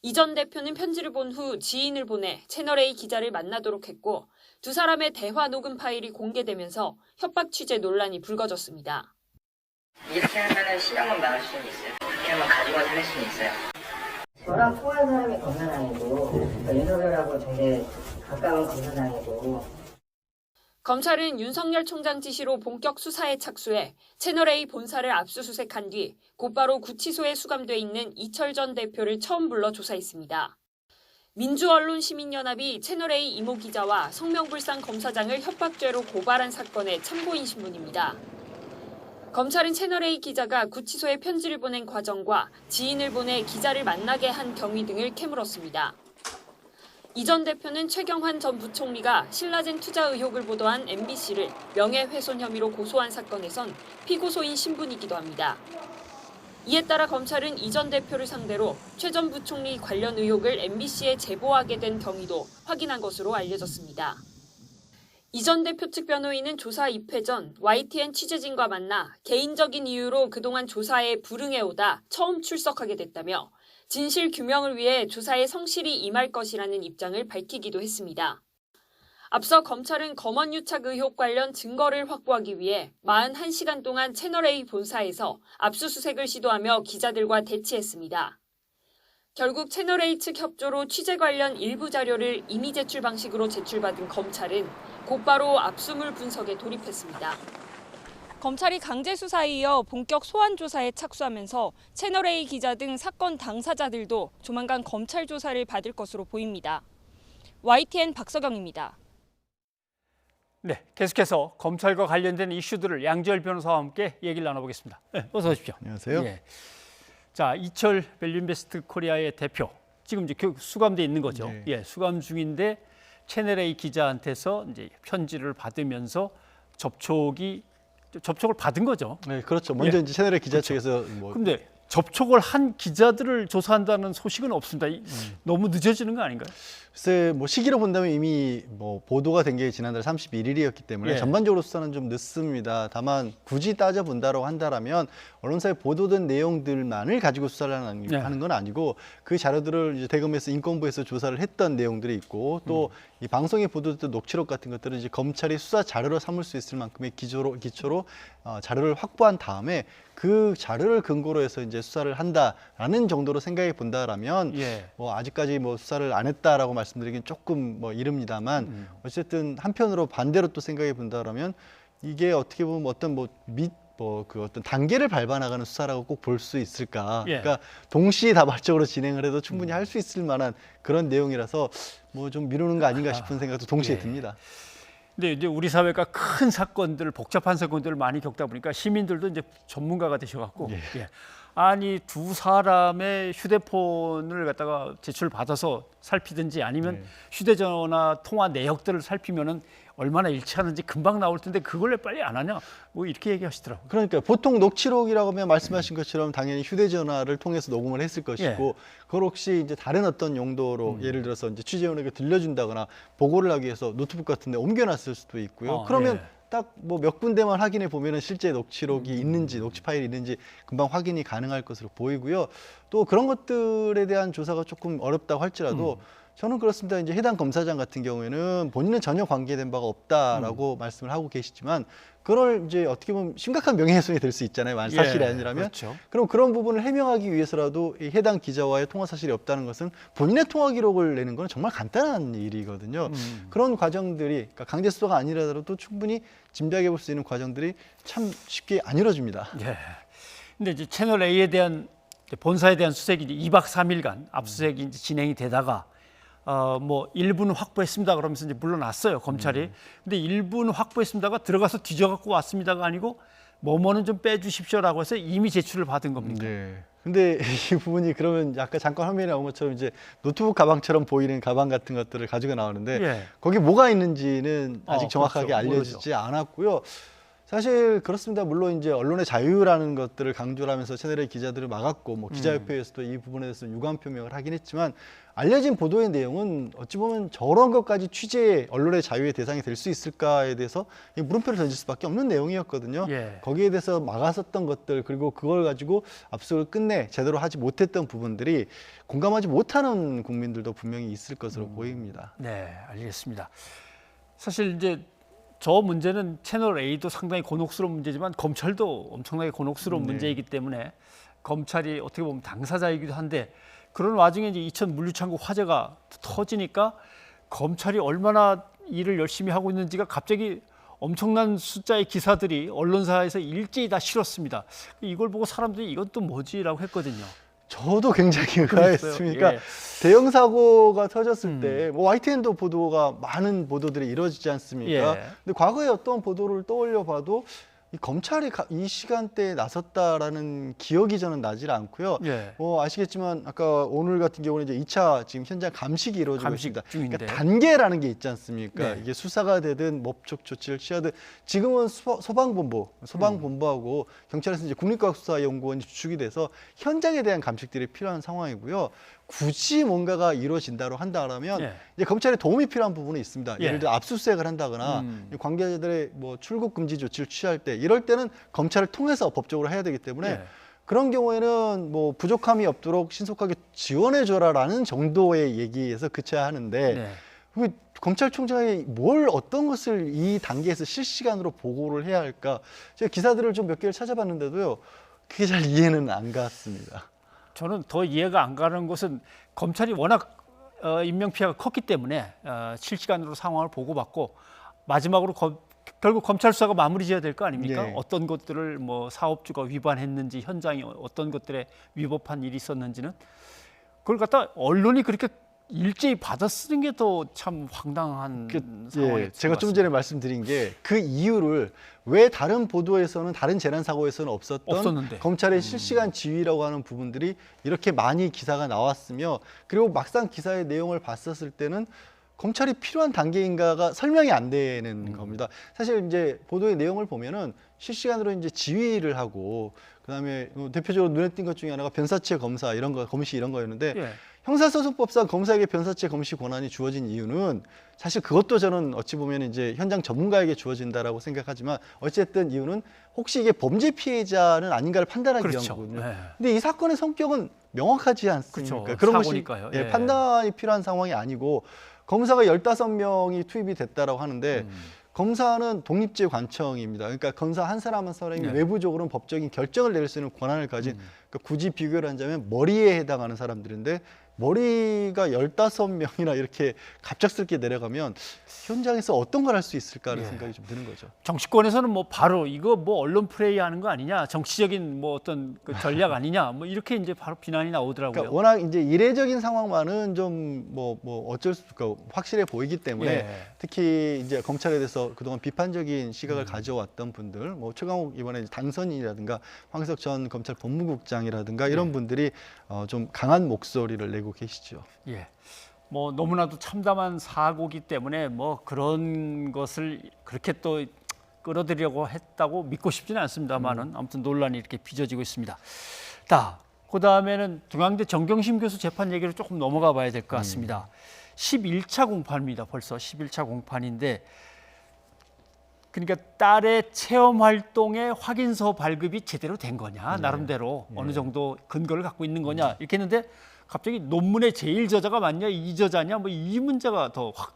이 전 대표는 편지를 본 후 지인을 보내 채널A 기자를 만나도록 했고 두 사람의 대화 녹음 파일이 공개되면서 협박 취재 논란이 불거졌습니다. 이렇게 하면 신용은 막을 수는 있어요. 그렇게 하면 가지고 다닐 수는 있어요. 저랑 통화한 사람이 검사장이고 윤석열하고 되게 가까운 검사장이고. 검찰은 윤석열 총장 지시로 본격 수사에 착수해 채널A 본사를 압수수색한 뒤 곧바로 구치소에 수감돼 있는 이철 전 대표를 처음 불러 조사했습니다. 민주언론시민연합이 채널A 이모 기자와 성명불상 검사장을 협박죄로 고발한 사건의 참고인 신문입니다. 검찰은 채널A 기자가 구치소에 편지를 보낸 과정과 지인을 보내 기자를 만나게 한 경위 등을 캐물었습니다. 이 전 대표는 최경환 전 부총리가 신라젠 투자 의혹을 보도한 MBC를 명예훼손 혐의로 고소한 사건에선 피고소인 신분이기도 합니다. 이에 따라 검찰은 이 전 대표를 상대로 최 전 부총리 관련 의혹을 MBC에 제보하게 된 경위도 확인한 것으로 알려졌습니다. 이 전 대표 측 변호인은 조사 입회 전 YTN 취재진과 만나 개인적인 이유로 그동안 조사에 불응해오다 처음 출석하게 됐다며 진실 규명을 위해 조사에 성실히 임할 것이라는 입장을 밝히기도 했습니다. 앞서 검찰은 검언유착 의혹 관련 증거를 확보하기 위해 41시간 동안 채널A 본사에서 압수수색을 시도하며 기자들과 대치했습니다. 결국 채널A 측 협조로 취재 관련 일부 자료를 임의 제출 방식으로 제출받은 검찰은 곧바로 압수물 분석에 돌입했습니다. 검찰이 강제 수사에 이어 본격 소환 조사에 착수하면서 채널A 기자 등 사건 당사자들도 조만간 검찰 조사를 받을 것으로 보입니다. YTN 박서경입니다. 네, 계속해서 검찰과 관련된 이슈들을 양지열 변호사와 함께 얘기를 나눠보겠습니다. 네, 어서 오십시오. 안녕하세요. 예. 자, 이철 밸류인베스트 코리아의 대표, 지금 이제 수감돼 있는 거죠. 네. 예, 수감 중인데 채널A 기자한테서 이제 편지를 받으면서 접촉을 받은 거죠. 네, 그렇죠. 먼저 예. 이제 채널A 기자 그렇죠. 측에서 뭐 근데 접촉을 한 기자들을 조사한다는 소식은 없습니다. 너무 늦어지는 거 아닌가요? 글쎄 뭐 시기로 본다면 이미 뭐 보도가 된 게 지난달 31일이었기 때문에 예. 전반적으로 수사는 좀 늦습니다. 다만 굳이 따져 본다라고 한다라면 언론사에 보도된 내용들만을 가지고 수사를 하는 건 아니고 그 자료들을 이제 대검에서 인권부에서 조사를 했던 내용들이 있고 또 이 방송에 보도됐던 녹취록 같은 것들은 이제 검찰이 수사 자료로 삼을 수 있을 만큼의 기초로 자료를 확보한 다음에 그 자료를 근거로 해서 이제 수사를 한다라는 정도로 생각해 본다라면 뭐 아직까지 뭐 수사를 안 했다라고 말씀드리긴 조금 뭐 이릅니다만 어쨌든 한편으로 반대로 또 생각해 본다라면 이게 어떻게 보면 어떤 그 어떤 단계를 밟아나가는 수사라고 꼭 볼 수 있을까? 예. 그러니까 동시에 다발적으로 진행을 해도 충분히 할 수 있을 만한 그런 내용이라서 뭐 좀 미루는 거 아닌가 싶은 생각도 동시에 듭니다. 근데 이제 우리 사회가 큰 사건들, 복잡한 사건들을 많이 겪다 보니까 시민들도 이제 전문가가 되셔갖고 아니 두 사람의 휴대폰을 갖다가 제출받아서 살피든지 아니면 휴대전화 통화 내역들을 살피면은 얼마나 일치하는지 금방 나올 텐데 그걸 왜 빨리 안 하냐? 뭐 이렇게 얘기하시더라고요. 그러니까 보통 녹취록이라고 하면 말씀하신 것처럼 당연히 휴대전화를 통해서 녹음을 했을 것이고 그걸 혹시 이제 다른 어떤 용도로 예를 들어서 이제 취재원에게 들려준다거나 보고를 하기 위해서 노트북 같은 데 옮겨놨을 수도 있고요. 그러면 딱 뭐 몇 군데만 확인해 보면은 실제 녹취록이 있는지 녹취 파일이 있는지 금방 확인이 가능할 것으로 보이고요. 또 그런 것들에 대한 조사가 조금 어렵다고 할지라도 저는 그렇습니다. 이제 해당 검사장 같은 경우에는 본인은 전혀 관계된 바가 없다라고 말씀을 하고 계시지만 그걸 이제 어떻게 보면 심각한 명예훼손이 될 수 있잖아요. 만약 사실이 아니라면. 그렇죠. 그럼 그런 부분을 해명하기 위해서라도 이 해당 기자와의 통화 사실이 없다는 것은 본인의 통화 기록을 내는 건 정말 간단한 일이거든요. 그런 과정들이 그러니까 강제 수사가 아니라도 충분히 짐작해 볼 수 있는 과정들이 참 쉽게 안 이루어집니다. 예. 근데 이제 채널 A에 대한 본사에 대한 수색이 2박 3일간 압수수색이 이제 진행이 되다가 뭐 일부는 확보했습니다 그러면서 이제 물러났어요 검찰이. 근데 일부는 확보했습니다가 들어가서 뒤져갖고 왔습니다가 아니고 뭐뭐는 좀 빼주십시오라고 해서 이미 제출을 받은 겁니까? 네. 근데 이 부분이 그러면 아까 잠깐 화면에 나온 것처럼 이제 노트북 가방처럼 보이는 가방 같은 것들을 가지고 나오는데 거기 뭐가 있는지는 아직 정확하게 그렇죠. 알려지지 않았고요. 사실 그렇습니다. 물론 이제 언론의 자유라는 것들을 강조를 하면서 채널A 기자들을 막았고 뭐 기자협회에서도 이 부분에 대해서 유감 표명을 하긴 했지만 알려진 보도의 내용은 어찌 보면 저런 것까지 취재의 언론의 자유의 대상이 될 수 있을까에 대해서 물음표를 던질 수밖에 없는 내용이었거든요. 거기에 대해서 막았었던 것들 그리고 그걸 가지고 압수를 끝내 제대로 하지 못했던 부분들이 공감하지 못하는 국민들도 분명히 있을 것으로 보입니다. 네, 알겠습니다. 사실 이제 저 문제는 채널 A도 상당히 곤혹스러운 문제지만 검찰도 엄청나게 곤혹스러운 네. 문제이기 때문에 검찰이 어떻게 보면 당사자이기도 한데 그런 와중에 이제 이천 물류창고 화재가 터지니까 검찰이 얼마나 일을 열심히 하고 있는지가 갑자기 엄청난 숫자의 기사들이 언론사에서 일제히 다 실었습니다. 이걸 보고 사람들이 이건 또 뭐지라고 했거든요. 저도 굉장히 의아했습니다. 예. 대형 사고가 터졌을 때 뭐 YTN도 보도가 많은 보도들이 이루어지지 않습니까? 예. 근데 과거에 어떤 보도를 떠올려 봐도 이 검찰이 이 시간대에 나섰다라는 기억이 저는 나질 않고요. 예. 아시겠지만 아까 오늘 같은 경우는 이제 2차 지금 현장 감식이 이루어지고 감식 있습니다. 중인데. 그러니까 단계라는 게 있지 않습니까? 네. 이게 수사가 되든 법적 조치를 취하든 지금은 소방본부하고 경찰에서 이제 국립과학수사연구원이 주축이 돼서 현장에 대한 감식들이 필요한 상황이고요. 굳이 뭔가가 이루어진다고 한다면 예. 이제 검찰에 도움이 필요한 부분이 있습니다. 예. 예를 들어 압수수색을 한다거나 관계자들의 뭐 출국 금지 조치를 취할 때 이럴 때는 검찰을 통해서 법적으로 해야 되기 때문에 예. 그런 경우에는 뭐 부족함이 없도록 신속하게 지원해 줘라라는 정도의 얘기에서 그쳐야 하는데 네. 그 검찰총장이 어떤 것을 이 단계에서 실시간으로 보고를 해야 할까? 제가 기사들을 좀 몇 개를 찾아봤는데도요. 그게 잘 이해는 안 갔습니다. 저는 더 이해가 안 가는 것은 검찰이 워낙 인명피해가 컸기 때문에 실시간으로 상황을 보고받고 마지막으로 결국 검찰 수사가 마무리돼야 될 거 아닙니까? 네. 어떤 것들을 뭐 사업주가 위반했는지 현장에 어떤 것들에 위법한 일이 있었는지는 그걸 갖다 언론이 그렇게 일제히 받아 쓰는 게 더 참 황당한 상황이었습니다. 제가 좀 전에 말씀드린 게 그 이유를 왜 다른 보도에서는 다른 재난 사고에서는 없었는데. 검찰의 실시간 지휘라고 하는 부분들이 이렇게 많이 기사가 나왔으며 그리고 막상 기사의 내용을 봤었을 때는 검찰이 필요한 단계인가가 설명이 안 되는 겁니다. 사실 이제 보도의 내용을 보면은 실시간으로 이제 지휘를 하고 그다음에 대표적으로 눈에 띈 것 중에 하나가 변사체 검사 이런 거 검시 이런 거였는데 예. 형사소송법상 검사에게 변사체 검시 권한이 주어진 이유는 사실 그것도 저는 어찌 보면 이제 현장 전문가에게 주어진다라고 생각하지만 어쨌든 이유는 혹시 이게 범죄 피해자는 아닌가를 판단하기 위한 그렇죠. 거거든요. 네. 근데 이 사건의 성격은 명확하지 않습니까? 그렇죠. 그런 사고니까요. 것이 예. 판단이 필요한 상황이 아니고 검사가 15명이 투입이 됐다라고 하는데 검사는 독립제 관청입니다. 그러니까 검사 한 사람 한 사람이 네. 외부적으로는 법적인 결정을 내릴 수 있는 권한을 가진 그러니까 굳이 비교를 하자면 머리에 해당하는 사람들인데 머리가 15명이나 이렇게 갑작스럽게 내려가면 현장에서 어떤 걸 할 수 있을까 하는 예. 생각이 좀 드는 거죠. 정치권에서는 뭐 바로 이거 뭐 언론 플레이 하는 거 아니냐, 정치적인 뭐 어떤 그 전략 아니냐, 뭐 이렇게 이제 바로 비난이 나오더라고요. 그러니까 워낙 이제 이례적인 상황만은 좀 뭐 어쩔 수 없고 확실해 보이기 때문에 예. 특히 이제 검찰에 대해서 그동안 비판적인 시각을 가져왔던 분들, 뭐 최강욱 이번에 당선인이라든가 황석 전 검찰 법무국장이라든가 이런 분들이 좀 강한 목소리를 내고 계시죠. 예. 뭐 너무나도 참담한 사고기 때문에 뭐 그런 것을 그렇게 또 끌어들이려고 했다고 믿고 싶지는 않습니다만은 아무튼 논란이 이렇게 빚어지고 있습니다. 그 다음에는 중앙대 정경심 교수 재판 얘기를 조금 넘어가 봐야 될 것 같습니다. 11차 공판입니다. 벌써 11차 공판인데 그러니까 딸의 체험 활동의 확인서 발급이 제대로 된 거냐, 나름대로 어느 정도 근거를 갖고 있는 거냐 이렇게 했는데 갑자기 논문의 제일 저자가 맞냐, 이 저자냐, 뭐 이 문제가 더 확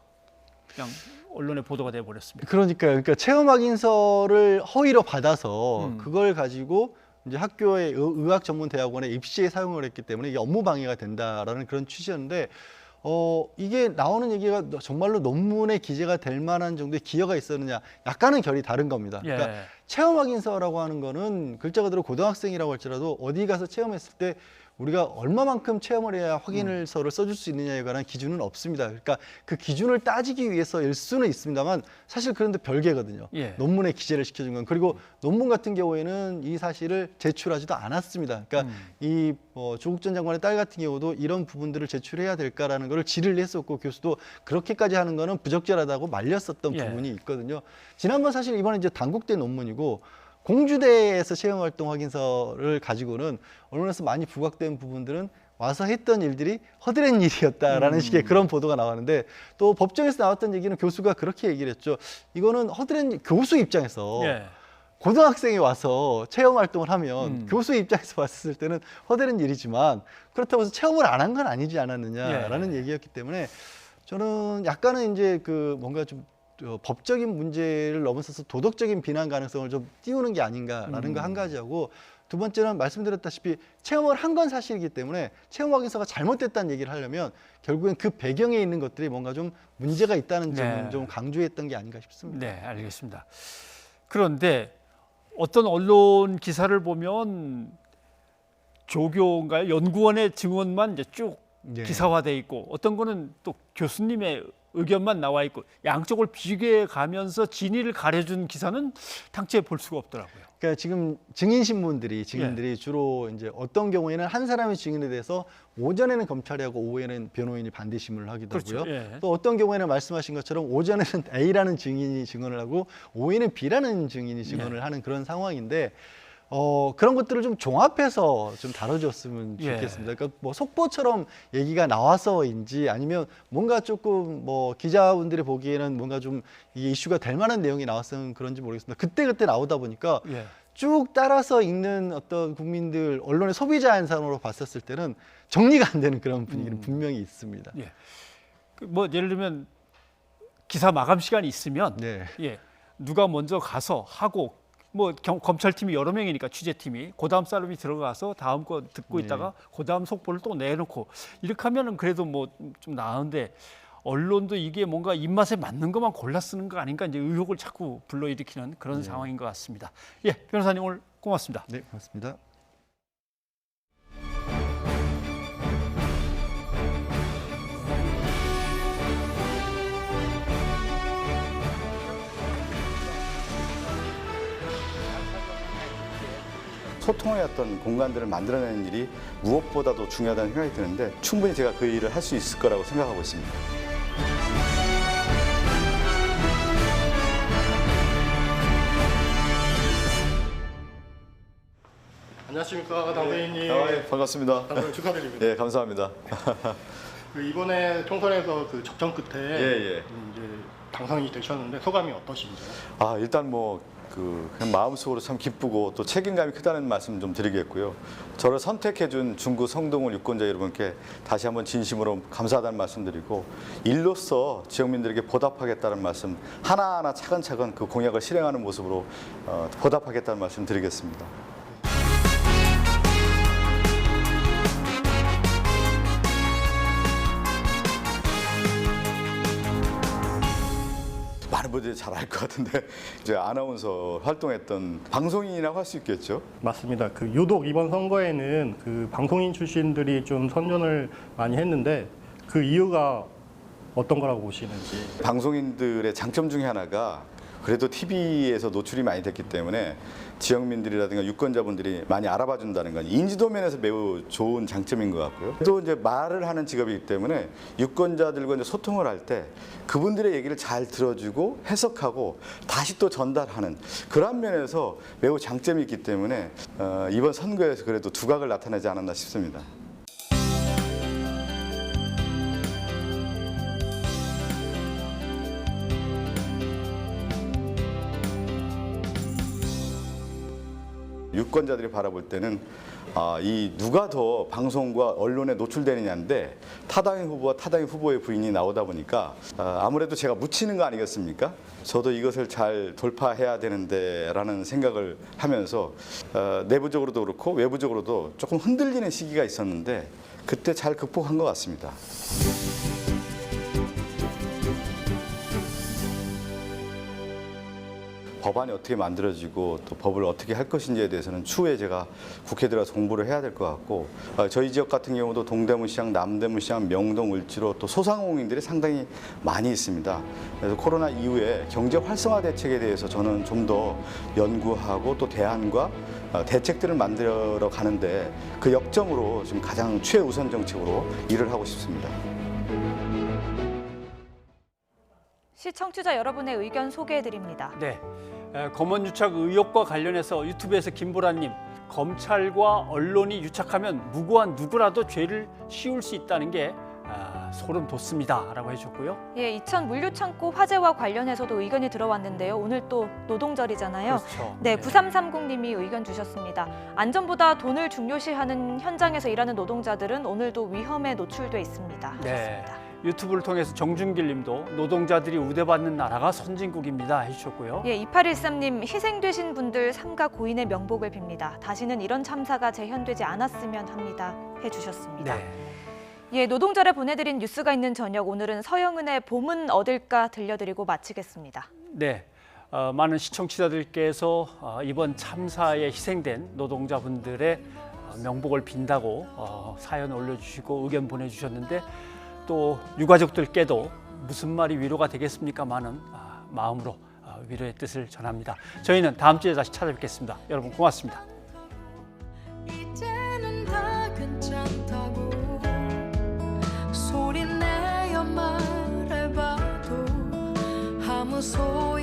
그냥 언론에 보도가 돼 버렸습니다. 그러니까 체험 확인서를 허위로 받아서 그걸 가지고 이제 학교의 의학 전문 대학원에 입시에 사용을 했기 때문에 이게 업무 방해가 된다라는 그런 취지였는데 이게 나오는 얘기가 정말로 논문에 기재가 될 만한 정도의 기여가 있었느냐, 약간은 결이 다른 겁니다. 그러니까 예. 체험 확인서라고 하는 거는 글자 그대로 고등학생이라고 할지라도 어디 가서 체험했을 때 우리가 얼마만큼 체험을 해야 확인서를 써줄 수 있느냐에 관한 기준은 없습니다. 그러니까 그 기준을 따지기 위해서일 수는 있습니다만 사실 그런데 별개거든요. 예. 논문에 기재를 시켜준 건. 그리고 논문 같은 경우에는 이 사실을 제출하지도 않았습니다. 그러니까 이 조국 전 장관의 딸 같은 경우도 이런 부분들을 제출해야 될까라는 걸 질의를 했었고 교수도 그렇게까지 하는 거는 부적절하다고 말렸었던 예. 부분이 있거든요. 지난번 사실 이번에 이제 단국대 논문이고 공주대에서 체험활동 확인서를 가지고는 언론에서 많이 부각된 부분들은 와서 했던 일들이 허드렛 일이었다라는 식의 그런 보도가 나왔는데 또 법정에서 나왔던 얘기는 교수가 그렇게 얘기를 했죠. 이거는 허드렛 교수 입장에서 예. 고등학생이 와서 체험 활동을 하면 교수의 입장에서 봤을 때는 허드렛 일이지만 그렇다고 해서 체험을 안 한 건 아니지 않았느냐라는 얘기였기 때문에 저는 약간은 이제 그 뭔가 좀 법적인 문제를 넘어서서 도덕적인 비난 가능성을 좀 띄우는 게 아닌가라는 거 한 가지하고, 두 번째는 말씀드렸다시피 체험을 한 건 사실이기 때문에 체험 확인서가 잘못됐다는 얘기를 하려면 결국엔 그 배경에 있는 것들이 뭔가 좀 문제가 있다는 점을 좀 강조했던 게 아닌가 싶습니다. 네, 알겠습니다. 그런데 어떤 언론 기사를 보면 조교인가요? 연구원의 증언만 이제 쭉 기사화돼 있고, 어떤 거는 또 교수님의 의견만 나와 있고, 양쪽을 비교해 가면서 진위를 가려준 기사는 당최 볼 수가 없더라고요. 그러니까 지금 증인들이 주로 이제 어떤 경우에는 한 사람의 증인에 대해서 오전에는 검찰이 하고 오후에는 변호인이 반대심을 하기도 하고요. 그렇죠. 또 어떤 경우에는 말씀하신 것처럼 오전에는 A라는 증인이 증언을 하고 오후에는 B라는 증인이 증언을 하는 그런 상황인데, 그런 것들을 좀 종합해서 좀 다뤄줬으면 좋겠습니다. 그러니까 뭐 속보처럼 얘기가 나와서인지, 아니면 뭔가 조금 뭐 기자분들이 보기에는 뭔가 좀 이게 이슈가 될 만한 내용이 나왔으면 그런지 모르겠습니다. 그때 나오다 보니까 쭉 따라서 읽는 어떤 국민들, 언론의 소비자 한상으로 봤었을 때는 정리가 안 되는 그런 분위기는 분명히 있습니다. 뭐 예를 들면 기사 마감 시간이 있으면 누가 먼저 가서 하고, 뭐 검찰팀이 여러 명이니까 취재팀이 그다음 사람이 들어가서 다음 거 듣고 있다가 그다음 속보를 또 내놓고, 이렇게 하면은 그래도 뭐 좀 나은데, 언론도 이게 뭔가 입맛에 맞는 것만 골라 쓰는 거 아닌가, 이제 의혹을 자꾸 불러일으키는 그런 상황인 것 같습니다. 변호사님 오늘 고맙습니다. 네, 고맙습니다. 소통의 어떤 공간들을 만들어내는 일이 무엇보다도 중요하다는 생각이 드는데, 충분히 제가 그 일을 할 수 있을 거라고 생각하고 있습니다. 안녕하십니까, 당선인님. 반갑습니다. 당선 축하드립니다. 예, 감사합니다. 이번에 총선에서 그 접전 끝에 이제 당선이 되셨는데 소감이 어떠신가요? 일단 그냥 마음속으로 참 기쁘고 또 책임감이 크다는 말씀 좀 드리겠고요. 저를 선택해준 중구 성동을 유권자 여러분께 다시 한번 진심으로 감사하다는 말씀드리고, 일로서 지역민들에게 보답하겠다는 말씀, 하나하나 차근차근 그 공약을 실행하는 모습으로 보답하겠다는 말씀 드리겠습니다. 많은 분들이 잘 알 것 같은데, 이제 아나운서 활동했던 방송인이라고 할 수 있겠죠? 맞습니다. 유독 이번 선거에는 그 방송인 출신들이 좀 선전을 많이 했는데, 그 이유가 어떤 거라고 보시는지. 방송인들의 장점 중에 하나가 그래도 TV에서 노출이 많이 됐기 때문에 지역민들이라든가 유권자분들이 많이 알아봐 준다는 건 인지도 면에서 매우 좋은 장점인 것 같고요. 또 이제 말을 하는 직업이기 때문에 유권자들과 이제 소통을 할 때 그분들의 얘기를 잘 들어주고 해석하고 다시 또 전달하는 그런 면에서 매우 장점이 있기 때문에 이번 선거에서 그래도 두각을 나타내지 않았나 싶습니다. 유권자들이 바라볼 때는 이 누가 더 방송과 언론에 노출되느냐인데, 타당의 후보와 타당의 후보의 부인이 나오다 보니까 아무래도 제가 묻히는 거 아니겠습니까? 저도 이것을 잘 돌파해야 되는데 라는 생각을 하면서 내부적으로도 그렇고 외부적으로도 조금 흔들리는 시기가 있었는데, 그때 잘 극복한 것 같습니다. 법안이 어떻게 만들어지고 또 법을 어떻게 할 것인지에 대해서는 추후에 제가 국회에 들어가서 공부를 해야 될 것 같고, 저희 지역 같은 경우도 동대문시장, 남대문시장, 명동, 을지로 또 소상공인들이 상당히 많이 있습니다. 그래서 코로나 이후에 경제 활성화 대책에 대해서 저는 좀 더 연구하고 또 대안과 대책들을 만들어 가는데, 그 역점으로 지금 가장 최우선 정책으로 일을 하고 싶습니다. 시청자 여러분의 의견 소개해드립니다. 네, 검언 유착 의혹과 관련해서 유튜브에서 김보라님, 검찰과 언론이 유착하면 무고한 누구라도 죄를 씌울 수 있다는 게 소름 돋습니다라고 해주셨고요. 2000 물류창고 화재와 관련해서도 의견이 들어왔는데요. 오늘 또 노동절이잖아요. 그렇죠. 네, 9330님이 의견 주셨습니다. 안전보다 돈을 중요시하는 현장에서 일하는 노동자들은 오늘도 위험에 노출돼 있습니다. 네. 하셨습니다. 유튜브를 통해서 정준길 님도 노동자들이 우대받는 나라가 선진국입니다 해주셨고요. 예, 2813님 희생되신 분들 삼가 고인의 명복을 빕니다. 다시는 이런 참사가 재현되지 않았으면 합니다 해주셨습니다. 네. 예, 노동절에 보내드린 뉴스가 있는 저녁, 오늘은 서영은의 봄은 어딜까 들려드리고 마치겠습니다. 네, 많은 시청자들께서 이번 참사에 희생된 노동자분들의 명복을 빈다고 사연 올려주시고 의견 보내주셨는데 또 유가족들께도 무슨 말이 위로가 되겠습니까마는 마음으로 위로의 뜻을 전합니다. 저희는 다음 주에 다시 찾아뵙겠습니다. 여러분 고맙습니다. 이제는 다 괜찮다고 소리 내어 말해봐도 아무 소리